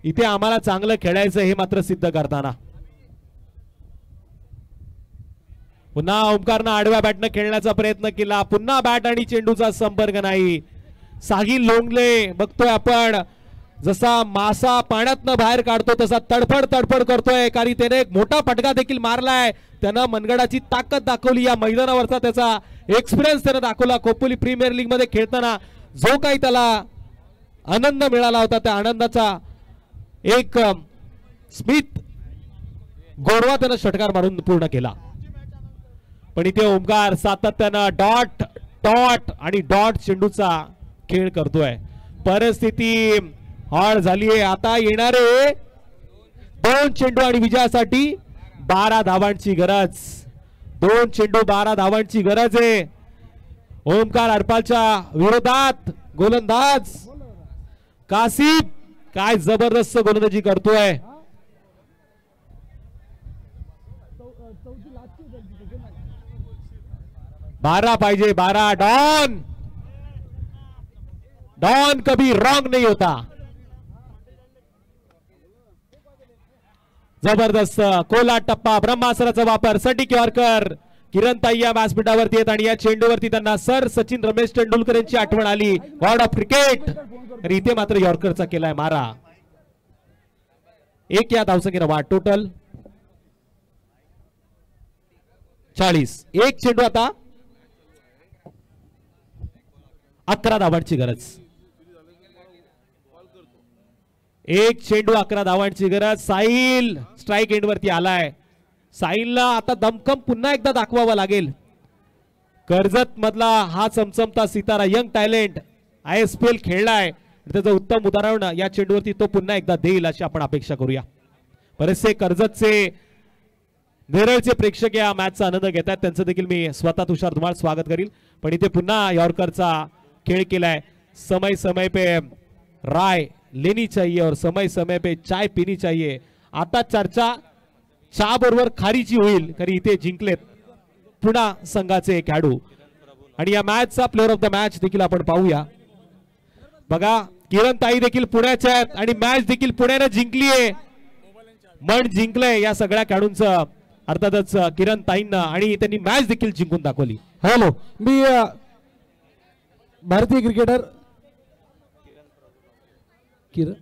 इथे आम्हाला चांगलं खेळायचं हे मात्र सिद्ध करताना. पुन्हा ओमकारनं आडव्या बॅटनं खेळण्याचा प्रयत्न केला. पुन्हा बॅट आणि चेंडूचा संपर्क नाही. साहिल लोंगले बघतोय आपण, जसा मासा पाण्यातनं बाहेर काढतो तसा तडफड करतोय, कारण त्याने एक मोठा फटका देखील मारलाय. त्यानं मनगडाची ताकद दाखवली. या मैदानावरचा त्याचा एक्सपिरियन्स त्यानं दाखवला. खोपोली प्रीमियर लीग मध्ये खेळताना जो काही त्याला आनंद मिळाला होता त्या आनंदाचा एक स्मित गोडवा त्यानं षटकार मारून पूर्ण केला. पण इथे ओमकार सातत्यानं डॉट डॉट आणि डॉट चेंडूचा खेळ करतोय. परिस्थिती हॉट झालीये. आता येणारे 2 चेंडू आणि विजयासाठी 12 धावांची गरज. 2 चेंडू 12 धावांची गरज आहे. ओमकार हरपालच्या विरोधात गोलंदाज कासिफ काय जबरदस्त गोलंदाजी करतोय. 12 पाहिजे. 12 डॉन. डॉन कभी रॉंग नहीं होता. जबरदस्त कोला टप्पा ब्रह्मास्त्राचा वापर. सटीक यॉर्कर. किरण ताई या व्यासपीठावरती आहेत आणि या चेंडूवरती त्यांना सर सचिन रमेश तेंडुलकर यांची आठवण आली. God of cricket. आणि इथे मात्र यॉर्करचा केलाय मारा. 1 या धावसंख्येनं वाढ. टोटल 40. 1 चेंडू आता 11 धावांची गरज. 1 चेंडू 11 धावांची गरज. साहिल स्ट्राइक एंड वरती आलाय. साहिलला आता दमखम पुन्हा एकदा दाखवावा लागेल. कर्जत मधला हा चमचमता सितारा यंग टॅलेंट ISPL खेळलाय. त्याचं उत्तम उदाहरण या चेंडूवरती तो पुन्हा एकदा देईल अशी आपण अपेक्षा करूया. बरेचसे कर्जतचे नेरळचे प्रेक्षक या मॅचचा आनंद घेतात. त्यांचं देखील मी स्वतः तुषार धुमाळ स्वागत करील. पण इथे पुन्हा यॉर्करचा खेळ केलाय. समय समय पे राय लेनी चाहिए और समय समय पे चाय पीनी चाहिए. आता चर्चा चहा बरोबर खारीची होईल. कारण इथे जिंकलेत पुन्हा संघाचे खेळाडू. आणि या मॅचचा प्लेअर ऑफ द मॅच देखील आपण पाहूया. बघा किरण ताई देखील पुण्याच्या आहेत आणि मॅच देखील पुण्याने जिंकली आहे. मन जिंकलंय या सगळ्या खेळाडूंचं अर्थातच किरण ताईंना. आणि त्यांनी मॅच देखील जिंकून दाखवली. हॅलो मी भारतीय क्रिकेटर किरण